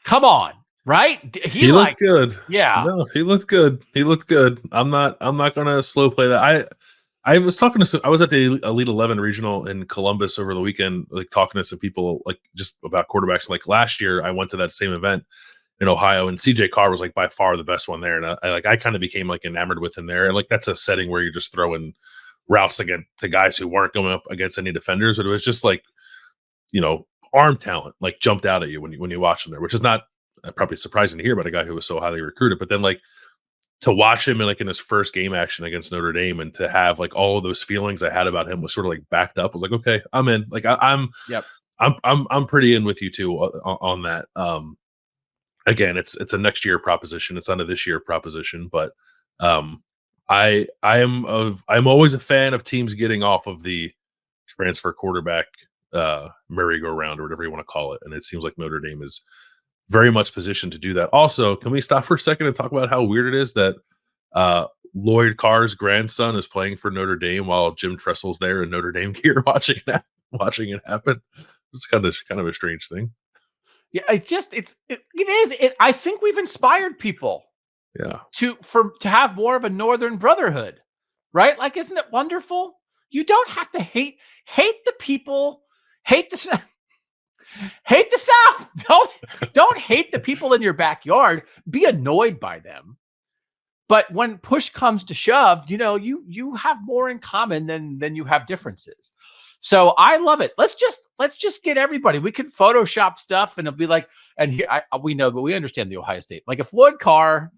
Come on. Right? He looked good. Yeah. No, he looked good. He looked good. I'm not gonna slow play that. I was talking to I was at the Elite 11 regional in Columbus over the weekend, like talking to some people like just about quarterbacks. Like last year I went to that same event in Ohio and CJ Carr was like by far the best one there. And I kind of became like enamored with him there. And like that's a setting where you're just throwing routes against to guys who weren't going up against any defenders, but it was just like, arm talent like jumped out at you when you watch him there, which is not probably surprising to hear about a guy who was so highly recruited, but then like to watch him in his first game action against Notre Dame and to have like all of those feelings I had about him was sort of like backed up. I was like, okay, I'm in. Like I'm pretty in with you too on that. Again, it's a next year proposition. It's not a this year proposition, but I'm always a fan of teams getting off of the transfer quarterback merry-go-round or whatever you want to call it. And it seems like Notre Dame is very much positioned to do that. Also, can we stop for a second and talk about how weird it is that Lloyd Carr's grandson is playing for Notre Dame while Jim Tressel's there in Notre Dame gear watching it happen? It's kind of a strange thing. Yeah, it is. I think we've inspired people. Yeah. To have more of a Northern brotherhood, right? Like, isn't it wonderful? You don't have to hate the people, hate the South. Don't hate the people in your backyard. Be annoyed by them. But when push comes to shove, you have more in common than you have differences. So I love it. Let's just get everybody. We can Photoshop stuff and it'll be like, and here we know, but we understand the Ohio State. Like if Lloyd Carr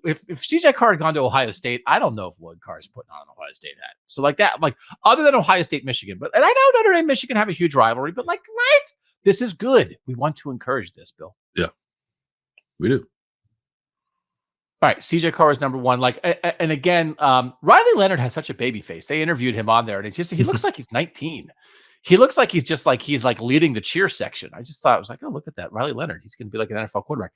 if CJ Carr had gone to Ohio State, I don't know if Lloyd Carr is putting on an Ohio State hat. So like that, like other than Ohio State, Michigan, and I know Notre Dame, Michigan have a huge rivalry, but like, right? This is good. We want to encourage this, Bill. Yeah, we do. All right, CJ Carr is number one. Like, and again, Riley Leonard has such a baby face. They interviewed him on there, and he looks like he's 19. He looks like he's leading the cheer section. I just thought, I was like, oh, look at that, Riley Leonard. He's going to be like an NFL quarterback.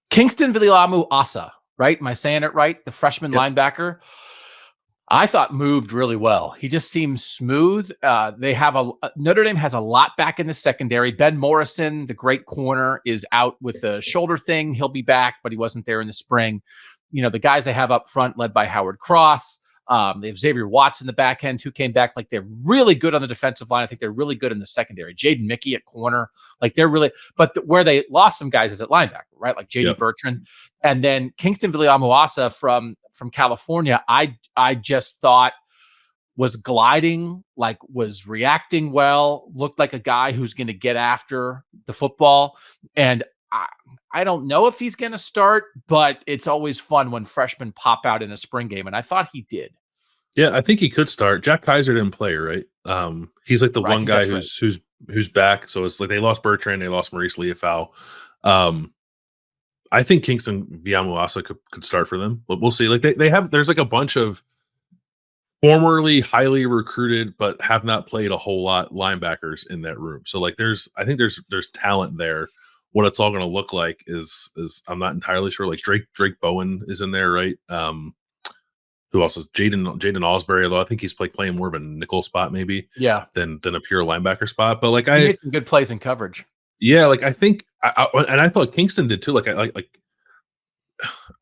Kingston Vililamu Asa, right? Am I saying it right? The freshman linebacker. I thought moved really well. He just seems smooth. They have Notre Dame has a lot back in the secondary. Ben Morrison, the great corner, is out with the shoulder thing. He'll be back, but he wasn't there in the spring. The guys they have up front, led by Howard Cross. They have Xavier Watts in the back end who came back. Like they're really good on the defensive line. I think they're really good in the secondary. Jaden Mickey at corner. Like they're really, but where they lost some guys is at linebacker, right? Like JD Bertrand. And then Kingston Viliamuasa from California, I just thought was gliding, like was reacting well, looked like a guy who's going to get after the football. And I don't know if he's going to start, but it's always fun when freshmen pop out in a spring game. And I thought he did. Yeah, I think he could start. Jack Kaiser didn't play, right? He's like the one guy who's back. So it's like they lost Bertrand, they lost Maurice Leafau. I think Kingston Viliamuasa could start for them, but we'll see. Like there's like a bunch of formerly highly recruited but have not played a whole lot linebackers in that room. So like I think there's talent there. What it's all going to look like is I'm not entirely sure. Like Drake Bowen is in there, right? Who else is Jaden Osbury? Although I think he's playing more of a nickel spot maybe, than a pure linebacker spot. But like he made some good plays in coverage. Yeah, like I think, and I thought Kingston did too. Like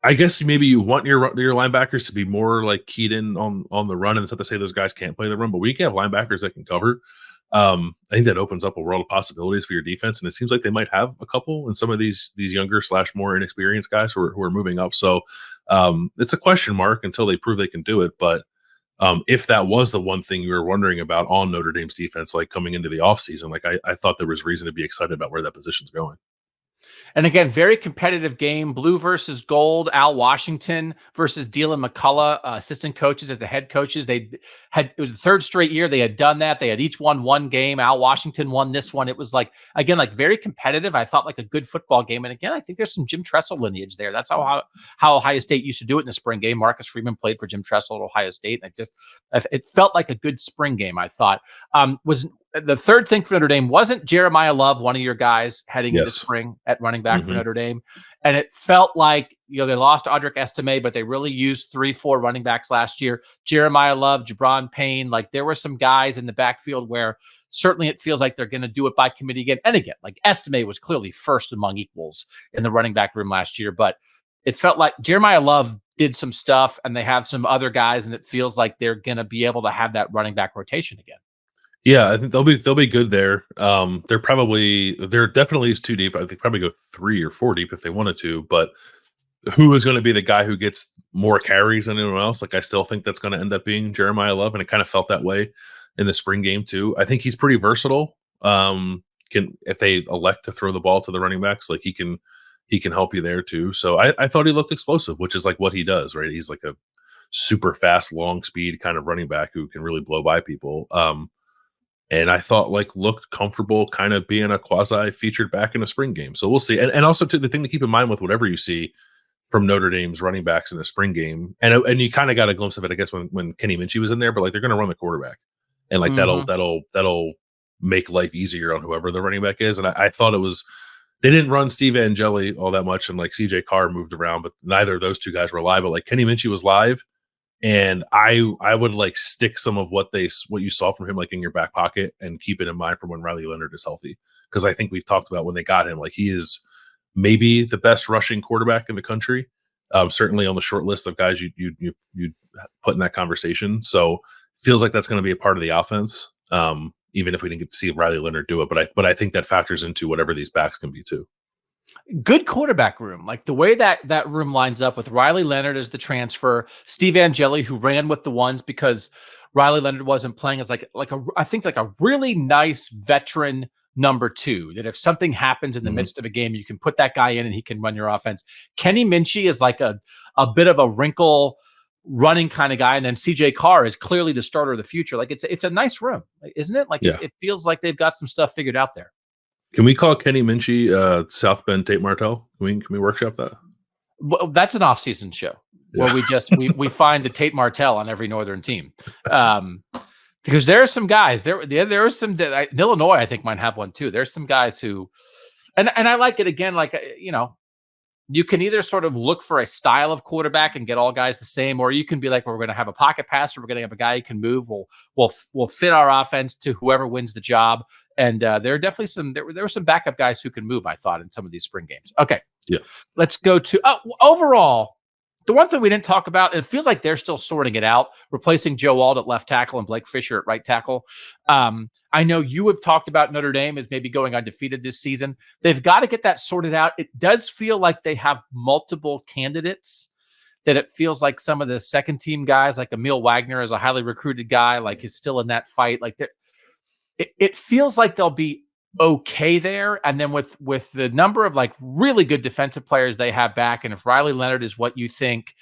I guess maybe you want your linebackers to be more like keyed in on the run, and it's not to say those guys can't play the run, but we can have linebackers that can cover. I think that opens up a world of possibilities for your defense, and it seems like they might have a couple and some of these younger / more inexperienced guys who are moving up. So it's a question mark until they prove they can do it. But if that was the one thing you were wondering about on Notre Dame's defense, like coming into the offseason, like I thought there was reason to be excited about where that position's going. And again, very competitive game. Blue versus gold. Al Washington versus Dylan McCullough, assistant coaches as the head coaches. It was the third straight year they had done that. They had each won one game. Al Washington won this one. It was like, again, like very competitive. I thought like a good football game. And again, I think there's some Jim Tressel lineage there. That's how Ohio State used to do it in the spring game. Marcus Freeman played for Jim Tressel at Ohio State. And it felt like a good spring game, I thought. Was the third thing for Notre Dame wasn't Jeremiah Love, one of your guys heading into spring at running back for Notre Dame. And it felt like, they lost Audric Estime, but they really used 3-4 running backs last year. Jeremiah Love, Jabron Payne, like there were some guys in the backfield where certainly it feels like they're going to do it by committee again. And again, like Estime was clearly first among equals in the running back room last year, but it felt like Jeremiah Love did some stuff and they have some other guys, and it feels like they're going to be able to have that running back rotation again. Yeah, I think they'll be good there. They're definitely is too deep. I think probably go 3 or 4 deep if they wanted to, but who is going to be the guy who gets more carries than anyone else? Like I still think that's going to end up being Jeremiah Love, and it kind of felt that way in the spring game too. I think he's pretty versatile. If they elect to throw the ball to the running backs, like he can help you there too. So I thought he looked explosive, which is like what he does, right? He's like a super fast, long speed kind of running back who can really blow by people. And I thought looked comfortable kind of being a quasi featured back in a spring game. So we'll see. And also too, the thing to keep in mind with whatever you see from Notre Dame's running backs in the spring game, and you kind of got a glimpse of it, I guess, when Kenny Minchie was in there, but like they're going to run the quarterback, and like that'll make life easier on whoever the running back is. And I thought they didn't run Steve Angeli all that much, and like CJ Carr moved around, but neither of those two guys were live. But like Kenny Minchie was live. And I would like stick some of what you saw from him like in your back pocket and keep it in mind for when Riley Leonard is healthy, because I think we've talked about when they got him, like he is maybe the best rushing quarterback in the country, certainly on the short list of guys you put in that conversation. So feels like that's going to be a part of the offense, even if we didn't get to see Riley Leonard do it. But I think that factors into whatever these backs can be too. Good quarterback room, like the way that room lines up with Riley Leonard as the transfer, Steve Angeli, who ran with the ones because Riley Leonard wasn't playing, as I think a really nice veteran number 2, that if something happens in the midst of a game, you can put that guy in and he can run your offense. Kenny Minchie is like a bit of a wrinkle running kind of guy, and then CJ Carr is clearly the starter of the future. Like it's a nice room, isn't it? Like it feels like they've got some stuff figured out there. Can we call Kenny Minchie South Bend Tate Martell? Can we workshop that? Well, that's an off-season show where we find the Tate Martell on every Northern team, because there are some guys there are some in Illinois. I think might have one too. There's some guys who, and I like it again. Like you can either sort of look for a style of quarterback and get all guys the same, or you can be like, we're going to have a pocket passer. We're going to have a guy who can move. We'll fit our offense to whoever wins the job. And there are definitely there were some backup guys who can move, I thought, in some of these spring games. Okay. Yeah. Let's go to overall The one thing we didn't talk about, it feels like they're still sorting it out, replacing Joe Alt at left tackle and Blake Fisher at right tackle. I know you have talked about Notre Dame as maybe going undefeated this season. They've got to get that sorted out. It does feel like they have multiple candidates, that it feels like some of the second team guys, like Emil Wagner is a highly recruited guy, like he's still in that fight. Like it feels like they'll be okay there. And then with the number of like really good defensive players they have back, and if Riley Leonard is what you think,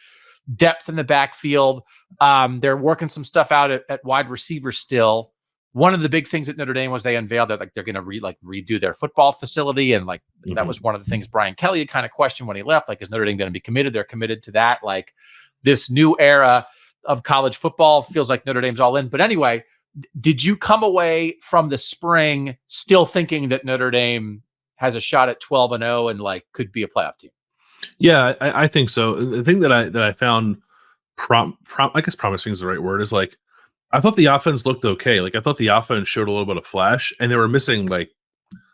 depth in the backfield, they're working some stuff out at wide receiver still. One of the big things at Notre Dame was they unveiled that like they're going to redo their football facility, and like that was one of the things Brian Kelly had kind of questioned when he left. Like, is Notre Dame going to be committed? They're committed to that. Like, this new era of college football feels like Notre Dame's all in. But anyway, did you come away from the spring still thinking that Notre Dame has a shot at 12-0 and like could be a playoff team? Yeah, I think so. The thing that I found I guess promising is the right word, is like, I thought the offense looked okay. Like, I thought the offense showed a little bit of flash, and they were missing like,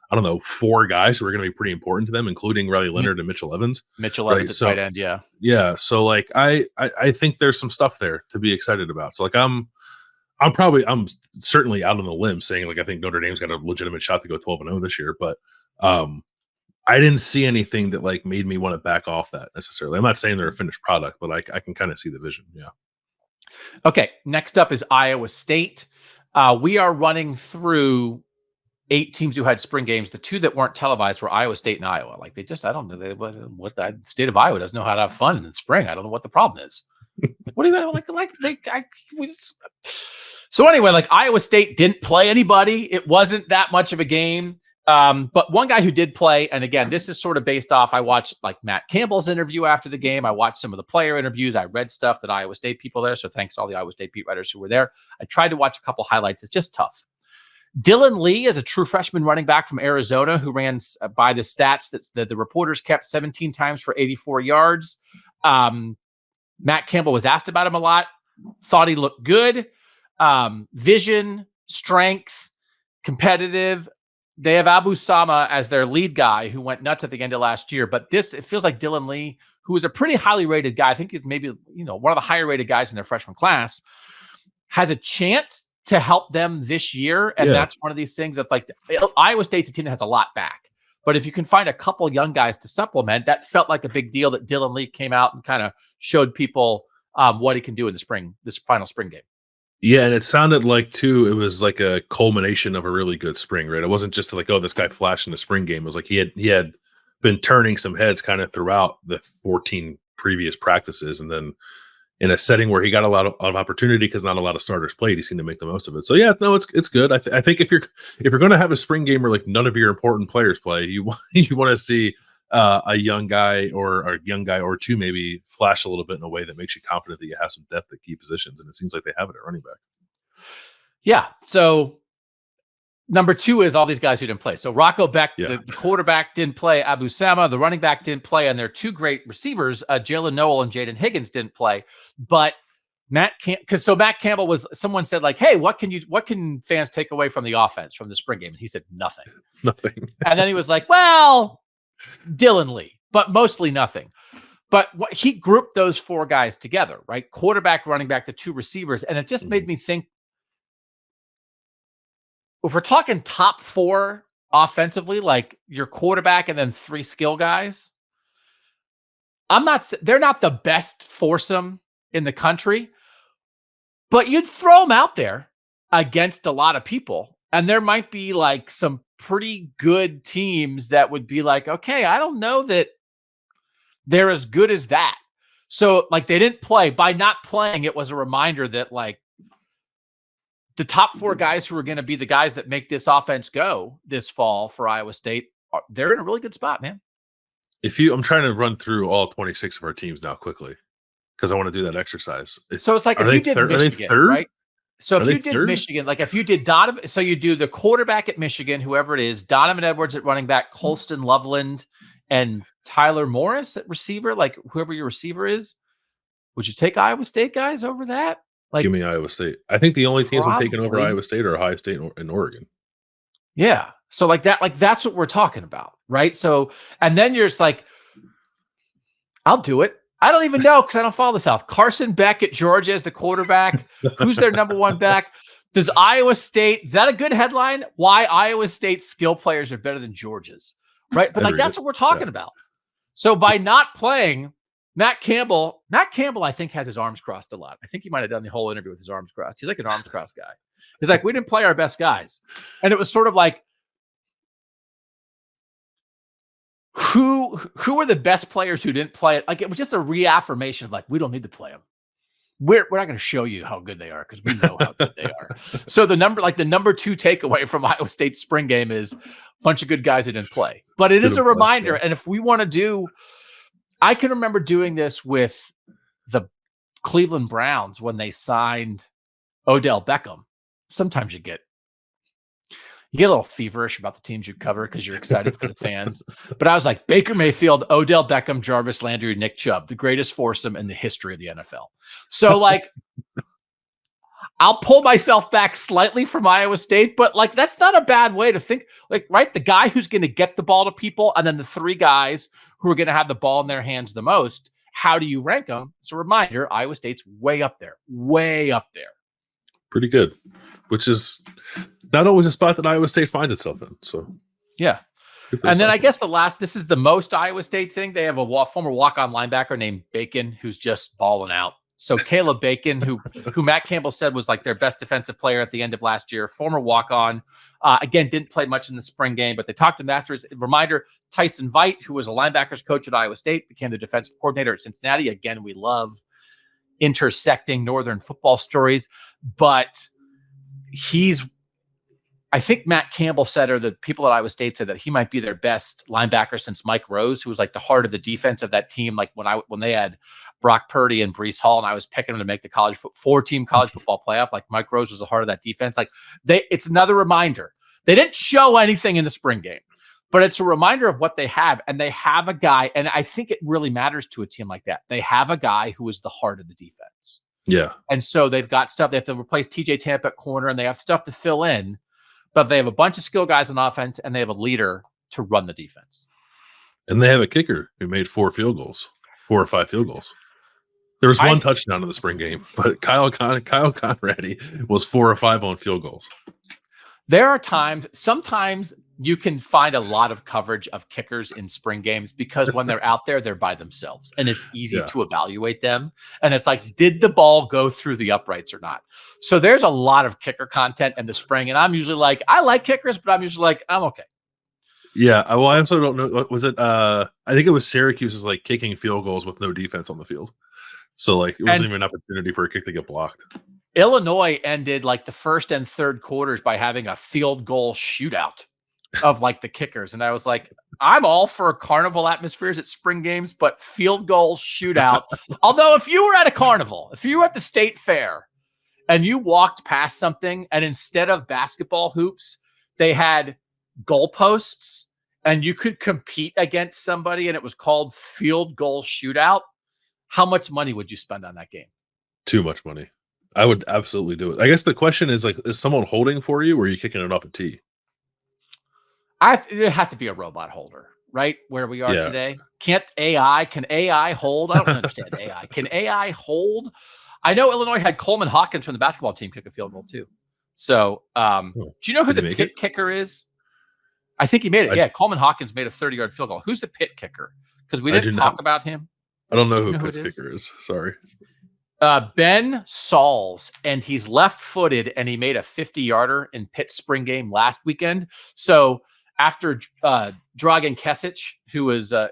I don't know, 4 guys who were going to be pretty important to them, incling Riley Leonard and Mitchell Evans. Evans at tight end, yeah. Yeah. So like I think there's some stuff there to be excited about. So like I'm certainly out on the limb saying like I think Notre Dame's got a legitimate shot to go 12-0 this year, but I didn't see anything that like made me want to back off that necessarily. I'm not saying they're a finished product, but like I can kind of see the vision. Yeah. Okay. Next up is Iowa State. We are running through 8 teams who had spring games. The 2 that weren't televised were Iowa State and Iowa. Like I don't know what the state of Iowa doesn't know how to have fun in the spring. I don't know what the problem is. Like, what do you So anyway, like Iowa State didn't play anybody. It wasn't that much of a game. But one guy who did play, and again, this is sort of based off, I watched like Matt Campbell's interview after the game. I watched some of the player interviews. I read stuff that Iowa State people there. So thanks to all the Iowa State beat writers who were there. I tried to watch a couple highlights. It's just tough. Dylan Lee is a true freshman running back from Arizona who ran by the stats that the reporters kept 17 times for 84 yards. Matt Campbell was asked about him a lot, thought he looked good. Vision, strength, competitive. They have Abu Sama as their lead guy who went nuts at the end of last year. But it feels like Dylan Lee, who is a pretty highly rated guy, I think he's maybe, one of the higher rated guys in their freshman class, has a chance to help them this year. And that's one of these things that like Iowa State's a team that has a lot back. But if you can find a couple young guys to supplement, that felt like a big deal that Dylan Lee came out and kind of showed people what he can do in the spring, this final spring game. Yeah, and it sounded like, too, it was like a culmination of a really good spring, right? It wasn't just like, oh, this guy flashed in the spring game. It was like he had been turning some heads kind of throughout the 14 previous practices. And then in a setting where he got a lot of opportunity because not a lot of starters played, he seemed to make the most of it. So, yeah, no, it's good. I think if you're going to have a spring game where like none of your important players play, you want to see a young guy or 2 maybe flash a little bit in a way that makes you confident that you have some depth at key positions. And it seems like they have it at running back. Yeah. So number 2 is all these guys who didn't play. So Rocco Beck, the quarterback, didn't play. Abu Sama, the running back, didn't play. And their 2 great receivers, Jalen Noel and Jaden Higgins, didn't play. But Matt Campbell was, someone said like, hey, what can fans take away from the offense from the spring game? And he said, nothing. And then he was like, well, Dylan Lee, but mostly nothing. But what he grouped those 4 guys together, right? Quarterback, running back, the 2 receivers. And it just made me think, if we're talking top 4 offensively, like your quarterback and then 3 skill guys, they're not the best foursome in the country, but you'd throw them out there against a lot of people. And there might be like some pretty good teams that would be like, okay, I don't know that they're as good as that. So like they didn't play. By not playing, it was a reminder that like the top 4 guys who are going to be the guys that make this offense go this fall for Iowa State, they're in a really good spot, man. I'm trying to run through all 26 of our teams now quickly because I want to do that exercise. So it's like if you did Michigan, right? So if you did Michigan, like if you did Donovan, so you do the quarterback at Michigan, whoever it is, Donovan Edwards at running back, Colston Loveland, and Tyler Morris at receiver, like whoever your receiver is, would you take Iowa State guys over that? Like, give me Iowa State. I think the only teams I'm taking over Iowa State are Ohio State and Oregon. Yeah. So like that's what we're talking about, right? So, and then you're just like, I'll do it. I don't even know because I don't follow the South. Carson Beck at Georgia as the quarterback. Who's their number one back? Does Iowa State, is that a good headline? Why Iowa State skill players are better than Georgia's, right? But like that's what we're talking about. So by not playing Matt Campbell, I think has his arms crossed a lot. I think he might have done the whole interview with his arms crossed. He's like an arms crossed guy. He's like, we didn't play our best guys. And it was sort of like, who are the best players who didn't play it? Like, it was just a reaffirmation of like, we don't need to play them. We're not going to show you how good they are because we know how good they are. So the number two takeaway from Iowa State's spring game is a bunch of good guys that didn't play. But it is a reminder. And if we want to do, I can remember doing this with the Cleveland Browns when they signed Odell Beckham. Sometimes you get a little feverish about the teams you cover because you're excited for the fans. But I was like, Baker Mayfield, Odell Beckham, Jarvis Landry, Nick Chubb, the greatest foursome in the history of the NFL. So like, I'll pull myself back slightly from Iowa State, but like, that's not a bad way to think. Like, right, the guy who's going to get the ball to people, and then the three guys who are going to have the ball in their hands the most. How do you rank them? It's a reminder, Iowa State's way up there. Pretty good, which is not always a spot that Iowa State finds itself in. So, yeah. And then I guess this is the most Iowa State thing. They have a former walk-on linebacker named Bacon who's just balling out. So Caleb Bacon, who Matt Campbell said was like their best defensive player at the end of last year, former walk-on, again, didn't play much in the spring game, but they talked to Masters. Reminder, Tyson Veit, who was a linebackers coach at Iowa State, became the defensive coordinator at Cincinnati. Again, we love intersecting Northern football stories, but I think Matt Campbell said, or the people at Iowa State said, that he might be their best linebacker since Mike Rose, who was like the heart of the defense of that team. Like when they had Brock Purdy and Breece Hall, and I was picking them to make the four-team college football playoff. Like Mike Rose was the heart of that defense. Like it's another reminder. They didn't show anything in the spring game, but it's a reminder of what they have. And they have a guy, and I think it really matters to a team like that. They have a guy who is the heart of the defense. Yeah. And so they've got stuff. They have to replace TJ Tampa at corner, and they have stuff to fill in. But they have a bunch of skill guys on offense, and they have a leader to run the defense. And they have a kicker who made 4 or 5 field goals. There was one touchdown in the spring game, but Kyle Conradi was 4 or 5 on field goals. There are sometimes you can find a lot of coverage of kickers in spring games because when they're out there, they're by themselves, and it's easy to evaluate them. And it's like, did the ball go through the uprights or not? So there's a lot of kicker content in the spring, and I'm usually like, I like kickers, but I'm usually like, I'm okay. Yeah, well, I also don't know. Was it? I think it was Syracuse is like kicking field goals with no defense on the field. So like, it wasn't even an opportunity for a kick to get blocked. Illinois ended like the first and third quarters by having a field goal shootout of like the kickers. And I was like, I'm all for carnival atmospheres at spring games, but field goal shootout. Although if you were at a carnival, if you were at the state fair and you walked past something and instead of basketball hoops, they had goalposts and you could compete against somebody and it was called field goal shootout, how much money would you spend on that game? Too much money. I would absolutely do it. I guess the question is like, is someone holding for you or are you kicking it off a tee? It had to be a robot holder, right? Where we are today. Can AI hold? I don't understand AI. Can AI hold? I know Illinois had Coleman Hawkins from the basketball team kick a field goal too. So do you know who the Pitt kicker is? I think he made it. Yeah, Coleman Hawkins made a 30-yard field goal. Who's the Pitt kicker? Because we didn't talk about him. I don't know who Pitt's kicker is. Sorry. Ben Sauls, and he's left-footed, and he made a 50-yarder in Pitt's spring game last weekend. So after Dragan Kesic, who's a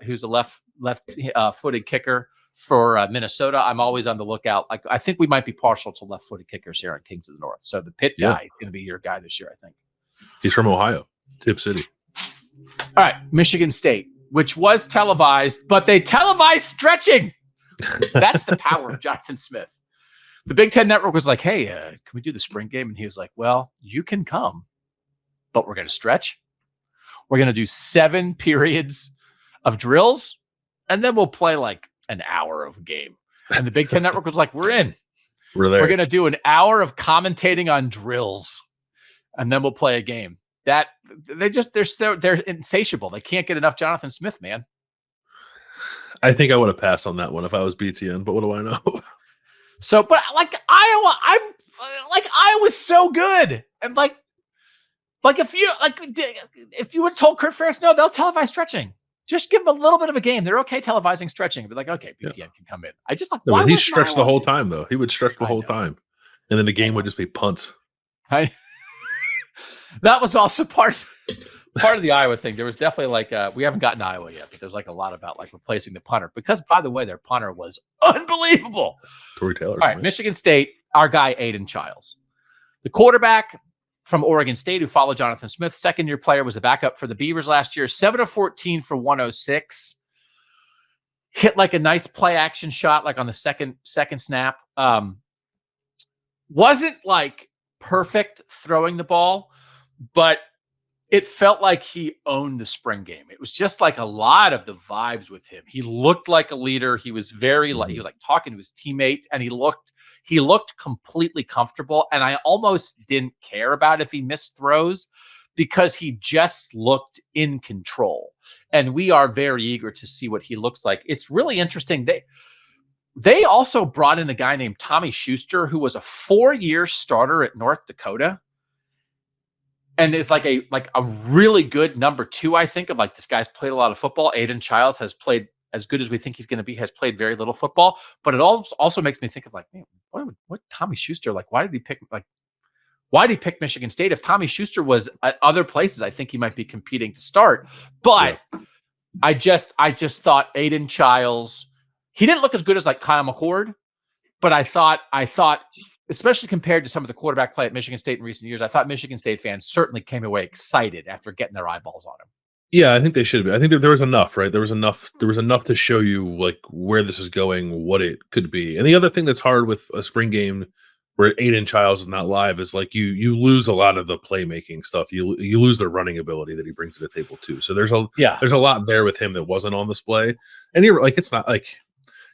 left-footed kicker for Minnesota, I'm always on the lookout. Like I think we might be partial to left-footed kickers here on Kings of the North. So the Pitt guy is going to be your guy this year, I think. He's from Ohio, Tip City. All right, Michigan State, which was televised, but they televised stretching. That's the power of Jonathan Smith. The Big Ten Network was like, hey, can we do the spring game? And he was like, well, you can come, but we're going to stretch. We're going to do 7 periods of drills, and then we'll play like an hour of game. And the Big Ten Network was like, we're in. We're there. We're going to do an hour of commentating on drills, and then we'll play a game. That they're insatiable. They can't get enough Jonathan Smith, man. I think I would have passed on that one if I was BTN, but what do I know? So, but like Iowa, Iowa's so good, and like if you would have told Kurt Ferris, no, they'll televise stretching. Just give them a little bit of a game. They're okay televising stretching. Be like, okay, BTN can come in. I just like. No, why but he wasn't stretched the Iowa? whole time, though. He would stretch the whole time, and then the game would just be punts. That was also part of the Iowa thing. There was definitely like we haven't gotten Iowa yet, but there's like a lot about like replacing the punter because, by the way, their punter was unbelievable. Tory Taylor. All right, Michigan State, our guy Aiden Childs, the quarterback from Oregon State who followed Jonathan Smith, second-year player, was the backup for the Beavers last year. 7 of 14 for 106. Hit like a nice play action shot, like on the second snap. Wasn't like perfect throwing the ball, but it felt like he owned the spring game. It was just like a lot of the vibes with him. He looked like a leader. He was very like, he was like talking to his teammates, and he looked completely comfortable. And I almost didn't care about if he missed throws because he just looked in control. And we are very eager to see what he looks like. It's really interesting. They also brought in a guy named Tommy Schuster, who was a 4-year starter at North Dakota. And is like a really good number 2, I think, of like this guy's played a lot of football. Aiden Childs has played as good as we think he's going to be, has played very little football. But it also makes me think of like, man, what Tommy Schuster, like, why did he pick Michigan State? If Tommy Schuster was at other places, I think he might be competing to start. But I just thought Aiden Childs, he didn't look as good as like Kyle McCord, but I thought, especially compared to some of the quarterback play at Michigan State in recent years, I thought Michigan State fans certainly came away excited after getting their eyeballs on him. Yeah, I think they should be. I think there was enough, right? There was enough to show you like where this is going, what it could be. And the other thing that's hard with a spring game where Aiden Childs is not live is like you lose a lot of the playmaking stuff. You lose the running ability that he brings to the table too. So there's a lot there with him that wasn't on display. And it's not like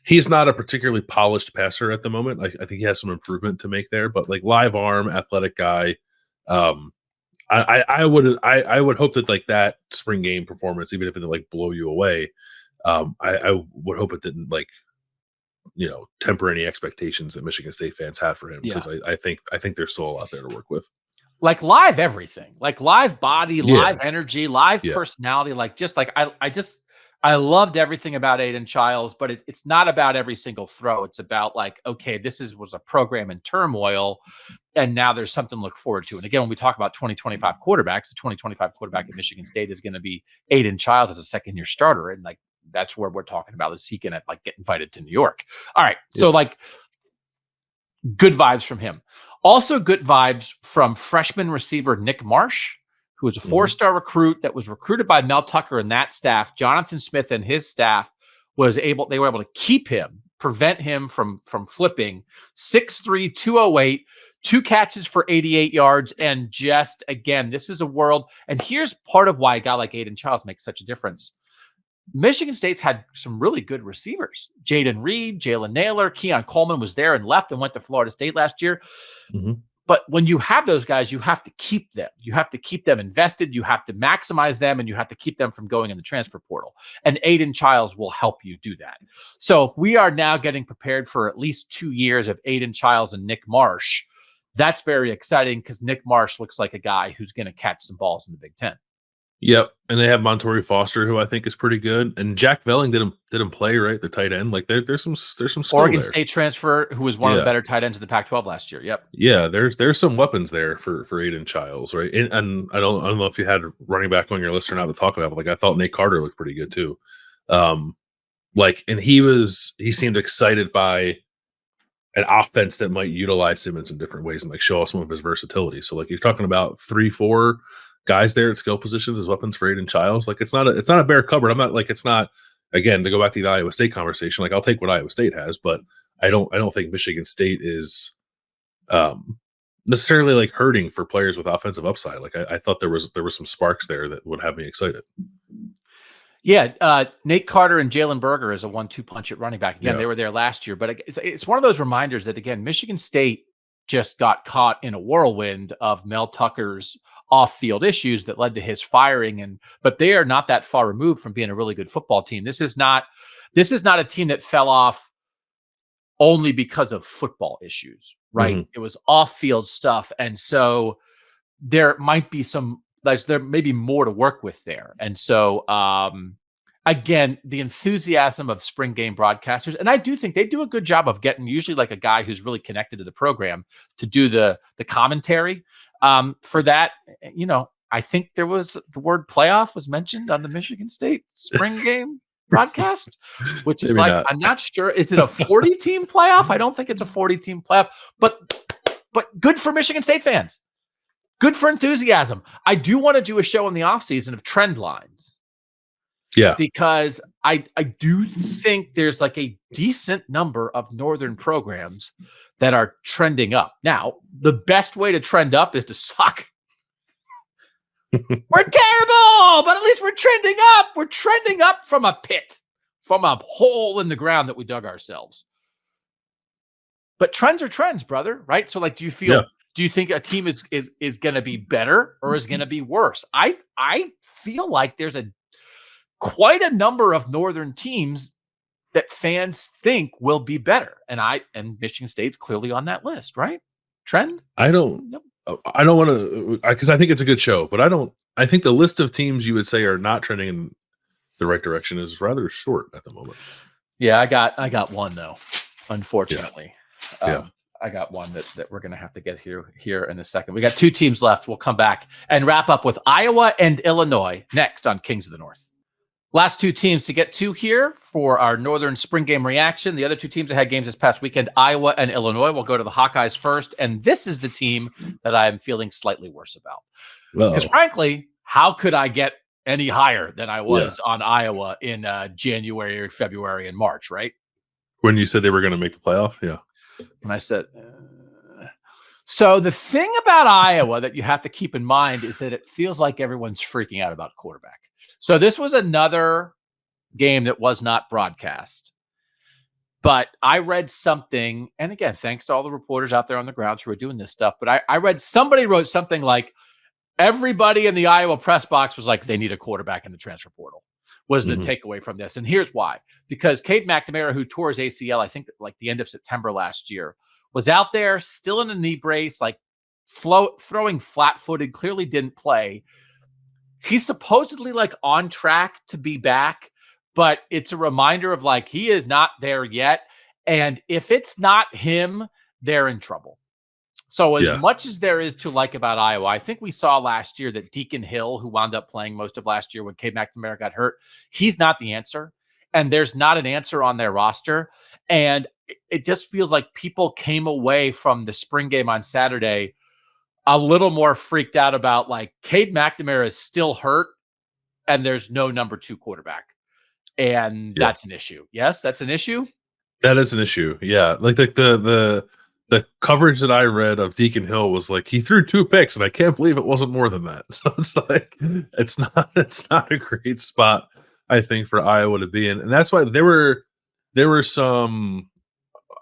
he's not a particularly polished passer at the moment. I think he has some improvement to make there, but like live arm, athletic guy. I would hope that like that spring game performance, even if it didn't like blow you away, I would hope it didn't like, temper any expectations that Michigan State fans had for him, because I think there's still a lot there to work with. Like live everything, like live body, live energy, live personality. Like just like I loved everything about Aiden Childs, but it's not about every single throw. It's about like, okay, was a program in turmoil, and now there's something to look forward to. And again, when we talk about 2025 quarterbacks, the 2025 quarterback at Michigan State is going to be Aiden Childs as a second-year starter, and like that's where we're talking about, is he going to like get invited to New York? All right, so like good vibes from him. Also good vibes from freshman receiver Nick Marsh, who was a 4-star recruit that was recruited by Mel Tucker and that staff. Jonathan Smith and his staff were able to keep him, prevent him from flipping. 6'3", 208, 2 catches for 88 yards. And just, again, this is a world. And here's part of why a guy like Aiden Childs makes such a difference. Michigan State's had some really good receivers. Jaden Reed, Jalen Naylor, Keon Coleman was there and left and went to Florida State last year. Mm-hmm. But when you have those guys, you have to keep them. You have to keep them invested. You have to maximize them, and you have to keep them from going in the transfer portal. And Aiden Childs will help you do that. So if we are now getting prepared for at least 2 years of Aiden Childs and Nick Marsh, that's very exciting, because Nick Marsh looks like a guy who's going to catch some balls in the Big Ten. Yep, and they have Montorie Foster, who I think is pretty good, and Jack Velling didn't play, right, the tight end. Like there's some Oregon there. State transfer who was one of the better tight ends of the Pac-12 last year. Yep. Yeah, there's some weapons there for Aiden Childs, right? And I don't know if you had running back on your list or not to talk about, but like I thought Nate Carter looked pretty good too. And he seemed excited by an offense that might utilize him in some different ways and like show off some of his versatility. So like you're talking about 3-4 guys there at skill positions as weapons for Aiden Childs. Like it's not a bare cupboard. I'm not like, it's not, again, to go back to the Iowa State conversation, like I'll take what Iowa State has, but I don't think Michigan State is necessarily like hurting for players with offensive upside. Like I thought there was some sparks there that would have me excited. Yeah, Nate Carter and Jalen Berger is a 1-2 punch at running back. Again, they were there last year, but it's one of those reminders that, again, Michigan State just got caught in a whirlwind of Mel Tucker's off-field issues that led to his firing. But they are not that far removed from being a really good football team. This is not a team that fell off only because of football issues, right? Mhm. It was off-field stuff. And so there might be there may be more to work with there. And so, again, the enthusiasm of spring game broadcasters, and I do think they do a good job of getting usually like a guy who's really connected to the program to do the commentary. For that, I think there was the word playoff was mentioned on the Michigan State spring game broadcast, which is Maybe like, not. I'm not sure. Is it a 40-team playoff? I don't think it's a 40-team playoff, but good for Michigan State fans. Good for enthusiasm. I do want to do a show in the offseason of trend lines. Yeah. Because I do think there's like a decent number of Northern programs that are trending up. Now, the best way to trend up is to suck. We're terrible, but at least we're trending up. We're trending up from a pit, from a hole in the ground that we dug ourselves. But trends are trends, brother, right? So like, do you think a team is going to be better or is going to be worse? I feel like there's quite a number of Northern teams that fans think will be better. And Michigan State's clearly on that list, right? Trend? I don't Yep. want to, because I think it's a good show, but I think the list of teams you would say are not trending in the right direction is rather short at the moment. Yeah, I got one though, unfortunately. Yeah. I got one that we're going to have to get here in a second. We got 2 teams left. We'll come back and wrap up with Iowa and Illinois next on Kings of the North. Last 2 teams to get to here for our Northern spring game reaction. The other 2 teams that had games this past weekend, Iowa and Illinois. We'll go to the Hawkeyes first. And this is the team that I'm feeling slightly worse about. Because frankly, how could I get any higher than I was on Iowa in January, February, and March, right? When you said they were going to make the playoff? Yeah. And I said, so the thing about Iowa that you have to keep in mind is that it feels like everyone's freaking out about quarterback. So this was another game that was not broadcast. But I read something, and again, thanks to all the reporters out there on the ground who are doing this stuff, but I read somebody wrote something like, everybody in the Iowa press box was like, they need a quarterback in the transfer portal, was the takeaway from this. And here's why. Because Cade McNamara, who tore his ACL, I think like the end of September last year, was out there still in a knee brace, like throwing flat-footed, clearly didn't play. He's supposedly like on track to be back, but it's a reminder of like, he is not there yet. And if it's not him, they're in trouble. So as much as there is to like about Iowa, I think we saw last year that Deacon Hill, who wound up playing most of last year when Cade McNamara got hurt, he's not the answer. And there's not an answer on their roster. And it just feels like people came away from the spring game on Saturday a little more freaked out about like Cade McNamara is still hurt and there's no number 2 quarterback. And that's an issue. Yes, that's an issue. That is an issue. Yeah. Like the coverage that I read of Deacon Hill was like, he threw 2 picks and I can't believe it wasn't more than that. So it's like, it's not a great spot, I think, for Iowa to be in. And that's why there were some,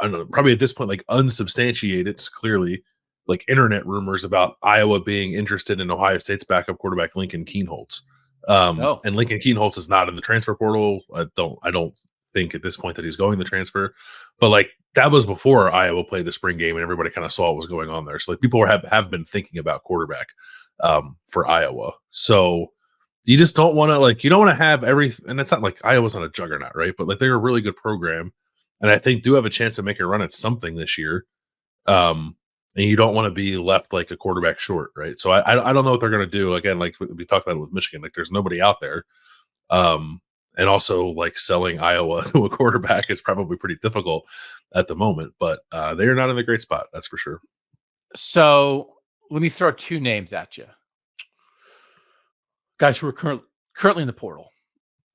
I don't know, probably at this point, like unsubstantiated, clearly, like internet rumors about Iowa being interested in Ohio State's backup quarterback, Lincoln Kienholz. And Lincoln Kienholz is not in the transfer portal. I don't think at this point that he's going to transfer, but like that was before Iowa played the spring game and everybody kind of saw what was going on there. So like people have been thinking about quarterback for Iowa. So you just don't want to you don't want to have everything. And it's not like Iowa's not a juggernaut, right? But like they're a really good program. And I think do have a chance to make a run at something this year. And you don't want to be left like a quarterback short, right? So I don't know what they're going to do. Again, like we talked about it with Michigan, like there's nobody out there. And also like selling Iowa to a quarterback is probably pretty difficult at the moment, but they are not in a great spot. That's for sure. So let me throw 2 names at you. Guys who are currently in the portal.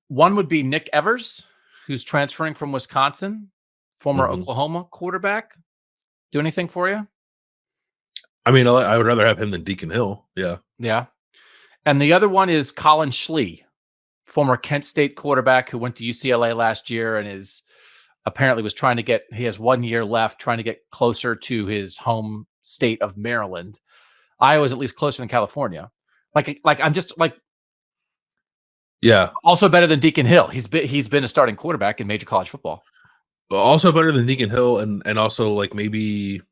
One would be Nick Evers, who's transferring from Wisconsin, former Oklahoma quarterback. Do anything for you? I mean, I would rather have him than Deacon Hill. Yeah. Yeah. And the other one is Colin Schlee, former Kent State quarterback who went to UCLA last year and apparently was trying to he has 1 year left, trying to get closer to his home state of Maryland. Iowa's at least closer than California. Like I'm just like, Yeah. also better than Deacon Hill. He's been a starting quarterback in major college football. Also better than Deacon Hill, and also like maybe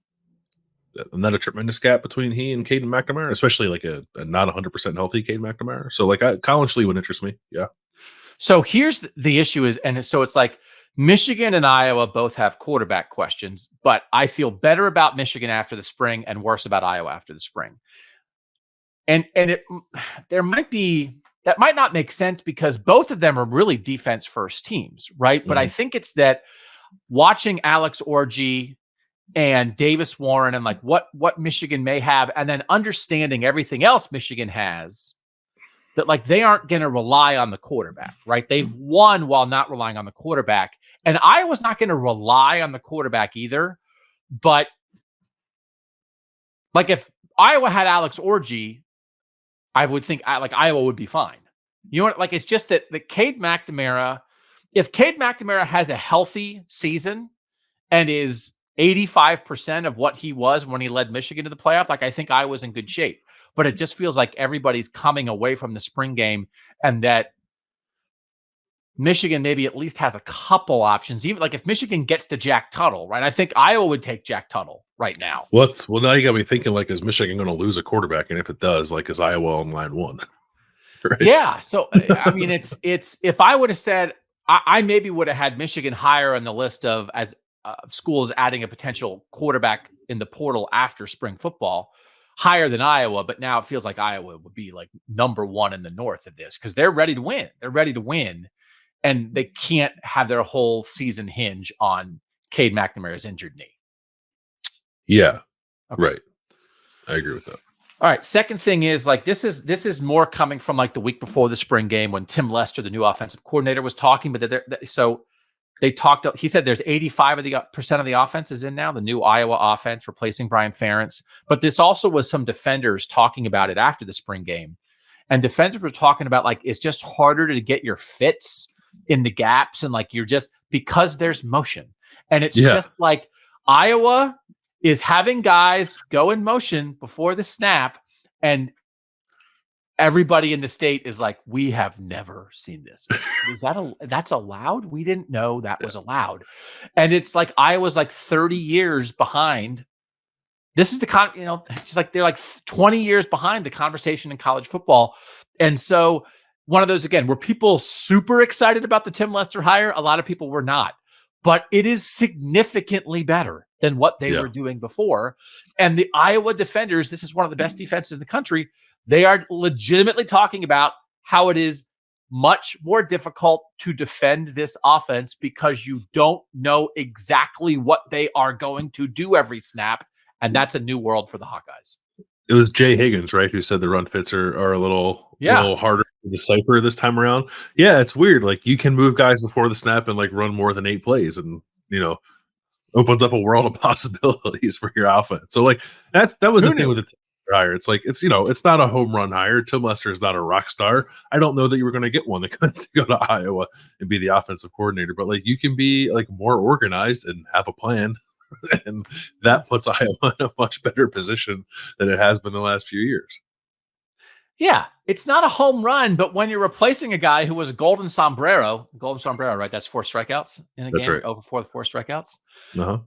not a tremendous gap between he and Caden McNamara, especially like a not 100% healthy Caden McNamara. So like Colin Schlee would interest me. Yeah. So here's the issue is, and so it's like Michigan and Iowa both have quarterback questions, but I feel better about Michigan after the spring and worse about Iowa after the spring. And there might be, that might not make sense because both of them are really defense first teams, right? Mm-hmm. But I think it's that watching Alex Orji and Davis Warren and like what Michigan may have, and then understanding everything else Michigan has, that like they aren't going to rely on the quarterback, right? They've won while not relying on the quarterback. And Iowa's not going to rely on the quarterback either. But like if Iowa had Alex Orji, I would think like Iowa would be fine. You know what? Like it's just that Cade McNamara, if Cade McNamara has a healthy season and is 85% of what he was when he led Michigan to the playoff, like I think Iowa's in good shape. But it just feels like everybody's coming away from the spring game and that Michigan maybe at least has a couple options. Even like if Michigan gets to Jack Tuttle, right? I think Iowa would take Jack Tuttle right now. Well, now you got me thinking like, is Michigan going to lose a quarterback? And if it does, like, is Iowa on line one? Right? Yeah. So, I mean, it's if I would have said, I maybe would have had Michigan higher on the list of as schools adding a potential quarterback in the portal after spring football, higher than Iowa, but now it feels like Iowa would be like number one in the North of this because they're ready to win. They're ready to win, and they can't have their whole season hinge on Cade McNamara's injured knee. Yeah, okay. Right. I agree with that. All right. Second thing is like this is more coming from like the week before the spring game when Tim Lester, the new offensive coordinator, was talking. But they talked. He said there's 85% of the offense is in now, the new Iowa offense replacing Brian Ferentz. But this also was some defenders talking about it after the spring game, and defenders were talking about like it's just harder to get your fits in the gaps and like you're just because there's motion, and it's just like Iowa is having guys go in motion before the snap, and everybody in the state is like, we have never seen this. Is that's allowed? We didn't know that was allowed. And it's like Iowa's like 30 years behind. This is the just like they're like 20 years behind the conversation in college football. And so one of those, again, were people super excited about the Tim Lester hire? A lot of people were not. But it is significantly better than what they were doing before. And the Iowa defenders, this is one of the best defenses in the country. They are legitimately talking about how it is much more difficult to defend this offense because you don't know exactly what they are going to do every snap. And that's a new world for the Hawkeyes. It was Jay Higgins, right, who said the run fits are a little harder to decipher this time around. Yeah, it's weird. Like you can move guys before the snap and like run more than 8 plays, and opens up a world of possibilities for your offense. So like that was the thing with the hire. It's like it's not a home run hire. Tim Lester is not a rock star. I don't know that you were going to get one that could go to Iowa and be the offensive coordinator, but like you can be like more organized and have a plan. And that puts Iowa in a much better position than it has been the last few years. Yeah, it's not a home run, but when you're replacing a guy who was a golden sombrero, right? That's 4 strikeouts in a game, right. Over 4 strikeouts. Uh-huh.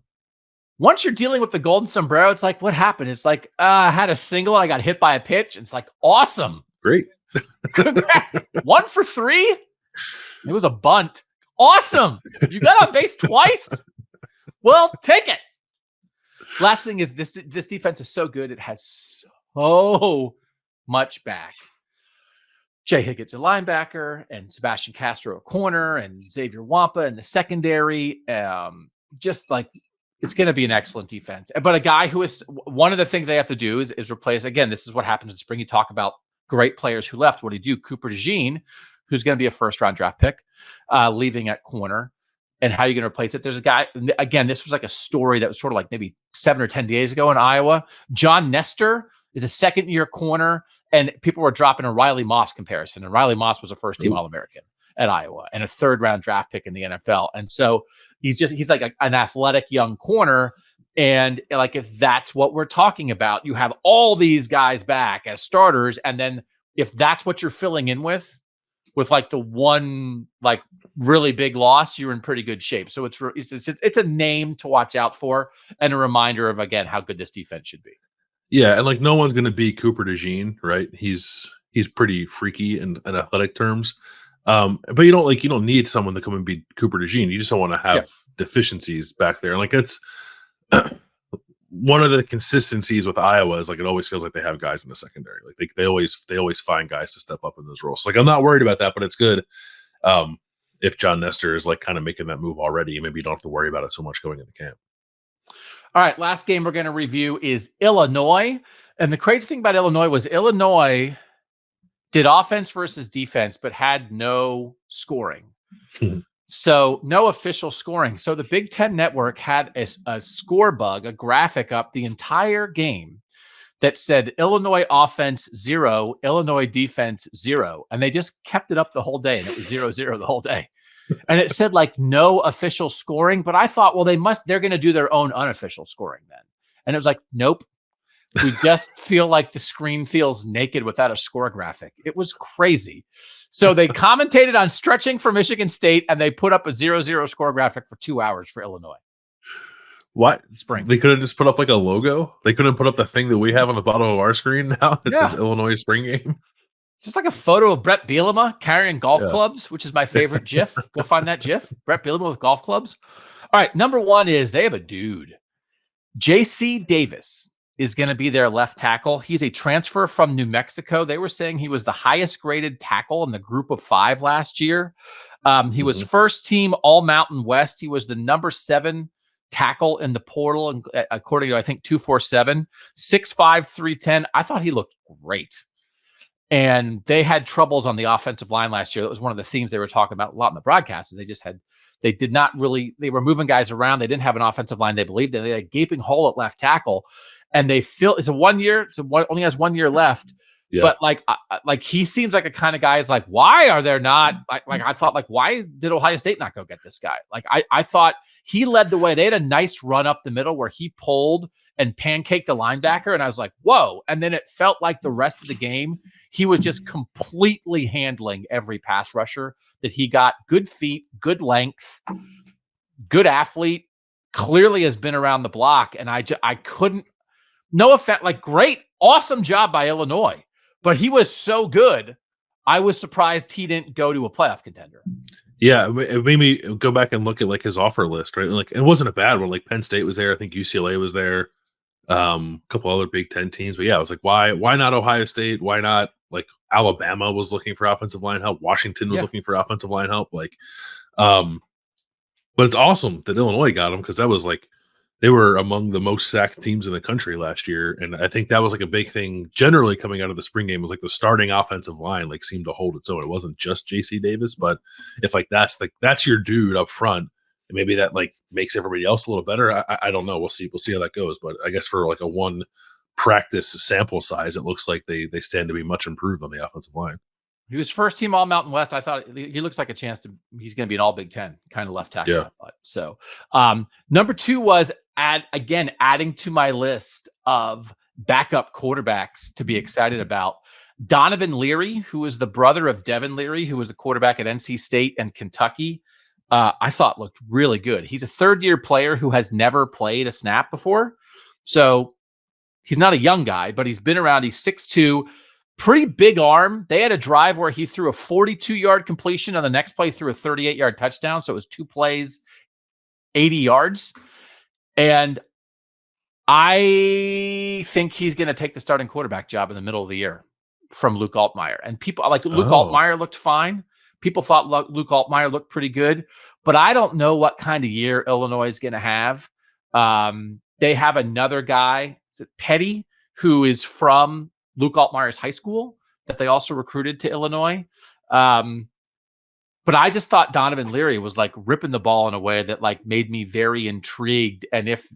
Once you're dealing with the golden sombrero, it's like, what happened? It's like, I had a single, I got hit by a pitch. It's like, awesome. Great. 1 for 3? It was a bunt. Awesome. You got on base twice? Well, take it. Last thing is this defense is so good. It has so much back. Jay Higgins, a linebacker, and Sebastian Castro, a corner, and Xavier Wampa in the secondary. Just like it's going to be an excellent defense. But a guy who is one of the things they have to do is replace. Again, this is what happens in spring. You talk about great players who left. What do you do? Cooper DeJean, who's going to be a first-round draft pick, leaving at corner. And how are you going to replace it? There's a guy, again, this was like a story that was sort of like maybe 7 or 10 days ago in Iowa. John Nestor is a second-year corner, and people were dropping a Riley Moss comparison. And Riley Moss was a first-team All-American at Iowa and a 3rd-round draft pick in the NFL. And so he's like an athletic young corner. And like if that's what we're talking about, you have all these guys back as starters, and then if that's what you're filling in with like the one like really big loss, you're in pretty good shape. So it's a name to watch out for and a reminder of, again, how good this defense should be. Yeah, and like no one's going to beat Cooper DeJean, right? He's pretty freaky in athletic terms. But you don't need someone to come and beat Cooper DeJean. You just don't want to have deficiencies back there. And like it's one of the consistencies with Iowa is like it always feels like they have guys in the secondary. Like they always find guys to step up in those roles. So like I'm not worried about that, but it's good if John Nestor is like kind of making that move already. Maybe you don't have to worry about it so much going into camp. All right, last game we're going to review is Illinois. And the crazy thing about Illinois was Illinois did offense versus defense, but had no scoring. So no official scoring. So the Big Ten Network had a score bug, a graphic up the entire game that said Illinois offense 0, Illinois defense 0. And they just kept it up the whole day. And it was 0-0 the whole day. And it said like no official scoring, but I thought, well, they're going to do their own unofficial scoring then. And it was like, nope. We just feel like the screen feels naked without a score graphic. It was crazy. So they commentated on stretching for Michigan State and they put up a 0-0 score graphic for 2 hours for Illinois. What? Spring. They couldn't just put up like a logo? They couldn't put up the thing that we have on the bottom of our screen now? It says Illinois spring game. Just like a photo of Brett Bielema carrying golf clubs, which is my favorite GIF. Go find that GIF. Brett Bielema with golf clubs. All right. Number one is they have a dude. J.C. Davis is going to be their left tackle. He's a transfer from New Mexico. They were saying he was the highest graded tackle in the group of 5 last year. He was first team All Mountain West. He was the number 7 tackle in the portal, and according to, I think, 247, 6'5", 310. I thought he looked great. And they had troubles on the offensive line last year. That was one of the themes they were talking about a lot in the broadcast. They were moving guys around. They didn't have an offensive line they believed in. They had a gaping hole at left tackle. And they feel only has 1 year left. Yeah. But he seems like a kind of guy is like, why are there not I thought, like, why did Ohio State not go get this guy? Like I thought he led the way. They had a nice run up the middle where he pulled and pancaked the linebacker. And I was like, whoa. And then it felt like the rest of the game, he was just completely handling every pass rusher that he got. Good feet, good length, good athlete, clearly has been around the block. And I couldn't, no offense, like great, awesome job by Illinois. But he was so good, I was surprised he didn't go to a playoff contender. Yeah, it made me go back and look at like his offer list, right? Like it wasn't a bad one. Like Penn State was there, I think UCLA was there, a couple other Big Ten teams. But yeah, I was like, why not Ohio State? Why not like Alabama was looking for offensive line help? Washington was looking for offensive line help. Like, but it's awesome that Illinois got him because that was like they were among the most sacked teams in the country last year. And I think that was like a big thing generally coming out of the spring game was like the starting offensive line like seemed to hold its own. It wasn't just JC Davis, but if like that's your dude up front, and maybe that like makes everybody else a little better. I don't know. We'll see how that goes. But I guess for like a one practice sample size, it looks like they stand to be much improved on the offensive line. He was first team All Mountain West. I thought he looks like a chance he's going to be an All Big Ten kind of left tackle. Yeah. I thought. So number 2 was adding to my list of backup quarterbacks to be excited about. Donovan Leary, who is the brother of Devin Leary, who was the quarterback at NC State and Kentucky, I thought looked really good. He's a third-year player who has never played a snap before. So he's not a young guy, but he's been around. He's 6'2", pretty big arm. They had a drive where he threw a 42-yard completion. On the next play, threw a 38-yard touchdown. So it was 2 plays, 80 yards. And I think he's going to take the starting quarterback job in the middle of the year from Luke Altmaier. And people like Luke Altmaier looked fine. People thought Luke Altmaier looked pretty good, but I don't know what kind of year Illinois is going to have. They have another guy, is it Petty, who is from Luke Altmaier's high school that they also recruited to Illinois. But I just thought Donovan Leary was like ripping the ball in a way that like made me very intrigued. And if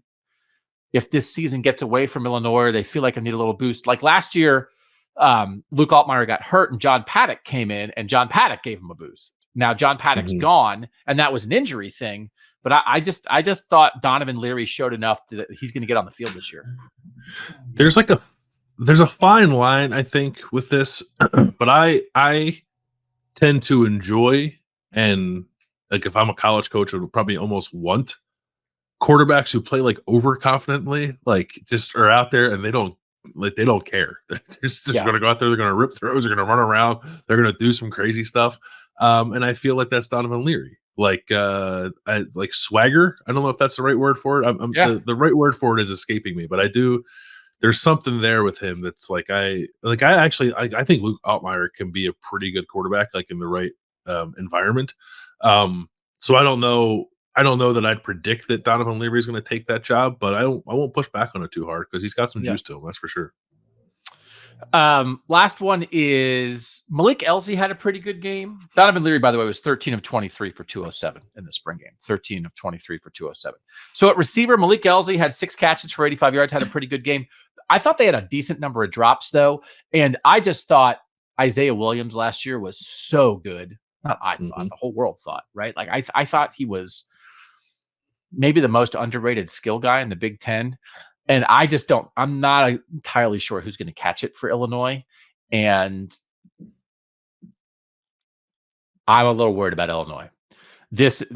this season gets away from Illinois, or they feel like I need a little boost. Like last year, Luke Altmaier got hurt and John Paddock came in and John Paddock gave him a boost. Now John Paddock's gone and that was an injury thing. But I just thought Donovan Leary showed enough that he's going to get on the field this year. There's like a there's a fine line, I think, with this, but I tend to enjoy, and like if I'm a college coach, I would probably almost want quarterbacks who play like overconfidently, like just are out there and they don't care. They're just Yeah. going to go out there. They're going to rip throws. They're going to run around. They're going to do some crazy stuff. And I feel like that's Donovan Leary. Like like swagger. I don't know if that's the right word for it. Yeah. The right word for it is escaping me, but I do. There's something there with him that's like I think Luke Altmaier can be a pretty good quarterback, like in the right environment. So I don't know. I don't know that I'd predict that Donovan Leary is going to take that job, but I won't push back on it too hard because he's got some Yeah. juice to him. That's for sure. Last one is Malik Elzy had a pretty good game. Donovan Leary, by the way, was 13 of 23 for 207 in the spring game. 13 of 23 for 207. So at receiver, Malik Elzy had 6 catches for 85 yards, had a pretty good game. I thought they had a decent number of drops, though. And I just thought Isaiah Williams last year was so good. Not I thought, the whole world thought, right? Like I thought he was maybe the most underrated skill guy in the Big Ten. And I'm not entirely sure who's going to catch it for Illinois. And I'm a little worried about Illinois.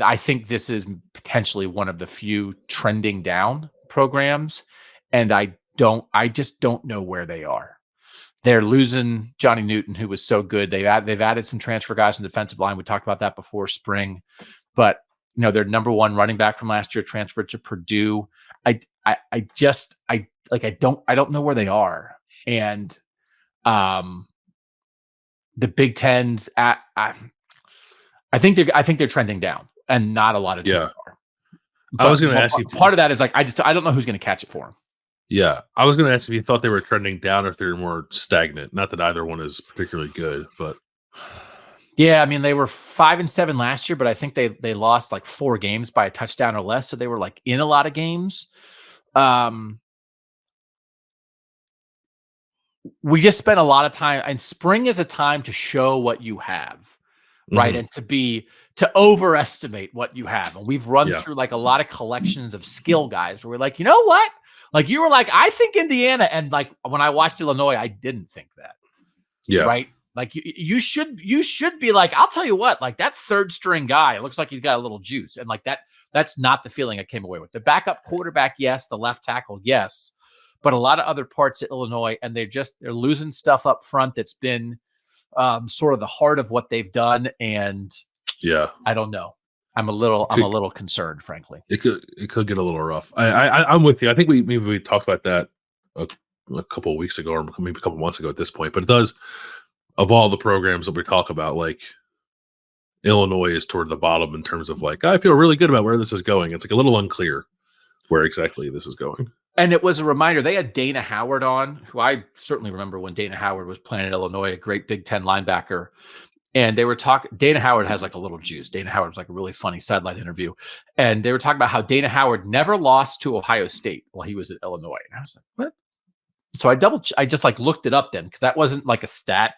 I think this is potentially one of the few trending down programs. And I just don't know where they are. They're losing Johnny Newton, who was so good. They've added some transfer guys in the defensive line. We talked about that before spring, but their number one running back from last year transferred to Purdue. I don't know where they are. And the Big Ten's I think they're trending down, and not a lot of teams are. I was going to ask you. Part of that is like I don't know who's going to catch it for them. Yeah, I was going to ask if you thought they were trending down or if they were more stagnant. Not that either one is particularly good, but yeah, I mean they were 5-7 last year, but I think they lost like 4 games by a touchdown or less, so they were like in a lot of games. We just spent a lot of time, and spring is a time to show what you have, right? And to overestimate what you have. And we've run through like a lot of collections of skill guys where we're like, you know what? Like you were like, I think Indiana. And like when I watched Illinois, I didn't think that. Yeah. Right. Like you should be like, I'll tell you what, like that third string guy, it looks like he's got a little juice. And like that's not the feeling I came away with. The backup quarterback, yes. The left tackle, yes. But a lot of other parts of Illinois, and they're losing stuff up front that's been sort of the heart of what they've done. And yeah, I don't know. I'm a little concerned, frankly. It could get a little rough. I'm with you. I think we talked about that a couple of weeks ago, or maybe a couple of months ago at this point. But it does, of all the programs that we talk about, like Illinois is toward the bottom in terms of like, I feel really good about where this is going. It's like a little unclear where exactly this is going. And it was a reminder. They had Dana Howard on, who I certainly remember when Dana Howard was playing in Illinois, a great Big Ten linebacker. And they were talking, Dana Howard has like a little juice. Dana Howard was like a really funny sideline interview. And they were talking about how Dana Howard never lost to Ohio State while he was at Illinois. And I was like, what? So I just like looked it up then, because that wasn't like a stat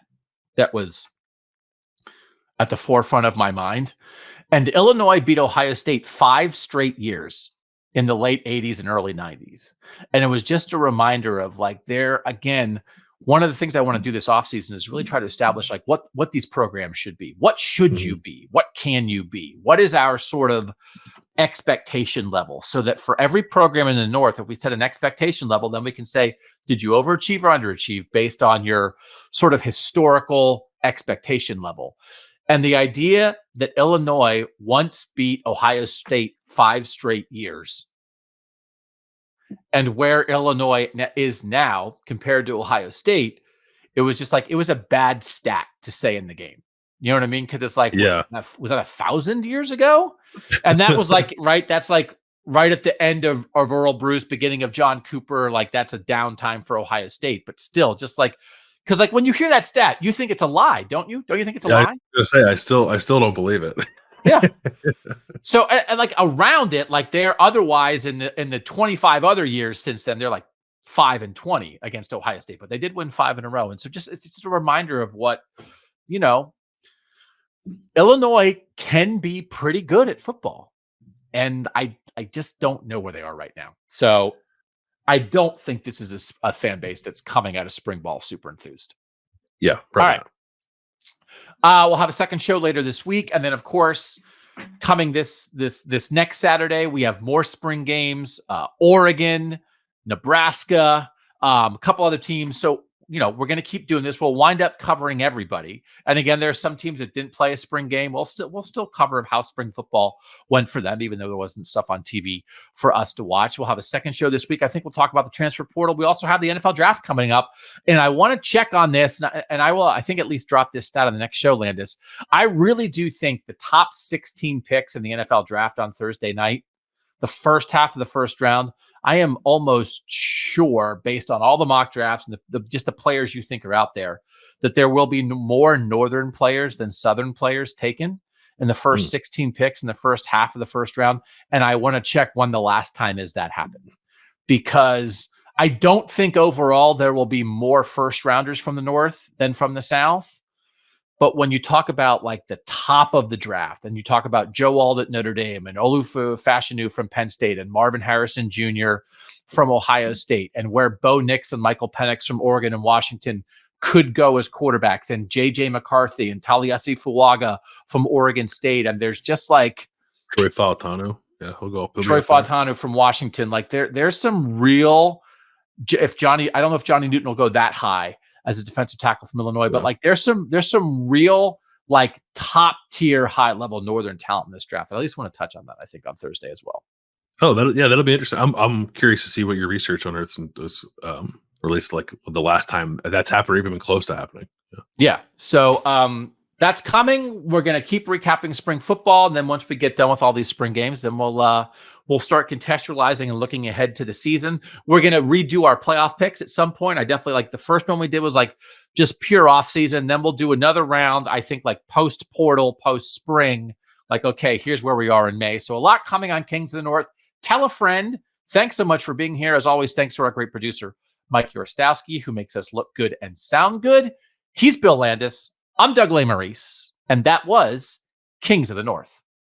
that was at the forefront of my mind. And Illinois beat Ohio State 5 straight years in the late 80s and early 90s. And it was just a reminder of like again, one of the things I want to do this offseason is really try to establish like what these programs should be. What should you be? What can you be? What is our sort of expectation level? So that for every program in the North, if we set an expectation level, then we can say, did you overachieve or underachieve based on your sort of historical expectation level? And the idea that Illinois once beat Ohio State 5 straight years, and where Illinois is now compared to Ohio State, it was just like, it was a bad stat to say in the game. You know what I mean? Because it's like, yeah, was that 1,000 years ago? And that was like, right, that's like right at the end of Earl Bruce, beginning of John Cooper. Like that's a downtime for Ohio State, but still just like, because like when you hear that stat, you think it's a lie, don't you? Don't you think it's a lie? I was gonna say, I still don't believe it. Yeah. So and like around it, like they're otherwise in the 25 other years since then, they're like 5-20 against Ohio State, but they did win 5 in a row. And so it's just a reminder of what, Illinois can be pretty good at football. And I just don't know where they are right now. So I don't think this is a fan base that's coming out of spring ball super enthused. Yeah, probably. All right. We'll have a second show later this week, and then of course, coming this next Saturday, we have more spring games. Oregon, Nebraska, a couple other teams. So we're going to keep doing this. We'll wind up covering everybody. And again, there are some teams that didn't play a spring game. We'll still cover how spring football went for them, even though there wasn't stuff on TV for us to watch. We'll have a second show this week. I think we'll talk about the transfer portal. We also have the NFL draft coming up, and I want to check on this. And I will, I think, at least drop this stat on the next show, Landis. I really do think the top 16 picks in the NFL draft on Thursday night, the first half of the first round, I am almost sure, based on all the mock drafts and just the players you think are out there, that there will be more Northern players than Southern players taken in the first 16 picks in the first half of the first round. And I want to check when the last time is that happened, because I don't think overall there will be more first rounders from the North than from the South. But when you talk about like the top of the draft, and you talk about Joe Ald at Notre Dame and Olufu Fashanu from Penn State and Marvin Harrison Jr. from Ohio State, and where Bo Nix and Michael Penix from Oregon and Washington could go as quarterbacks, and J.J. McCarthy and Taliese Fuaga from Oregon State, and there's just like Troy Fautanu. Yeah, he'll go. Troy Fautanu from Washington. Like there's some real. I don't know if Johnny Newton will go that high as a defensive tackle from Illinois, but like there's some real like top tier high level Northern talent in this draft. I at least want to touch on that, I think, on Thursday as well. Oh, that'll be interesting. I'm curious to see what your research on Earth is relates to, like the last time that's happened or even been close to happening. Yeah. So that's coming. We're going to keep recapping spring football, and then once we get done with all these spring games, then we'll start contextualizing and looking ahead to the season. We're going to redo our playoff picks at some point. I definitely like the first one we did was like just pure off season. Then we'll do another round, I think, like post portal, post spring. Like, okay, here's where we are in May. So a lot coming on Kings of the North. Tell a friend. Thanks so much for being here. As always, thanks to our great producer, Mike Yorostowski, who makes us look good and sound good. He's Bill Landis. I'm Doug Lesmerises, and that was Kings of the North.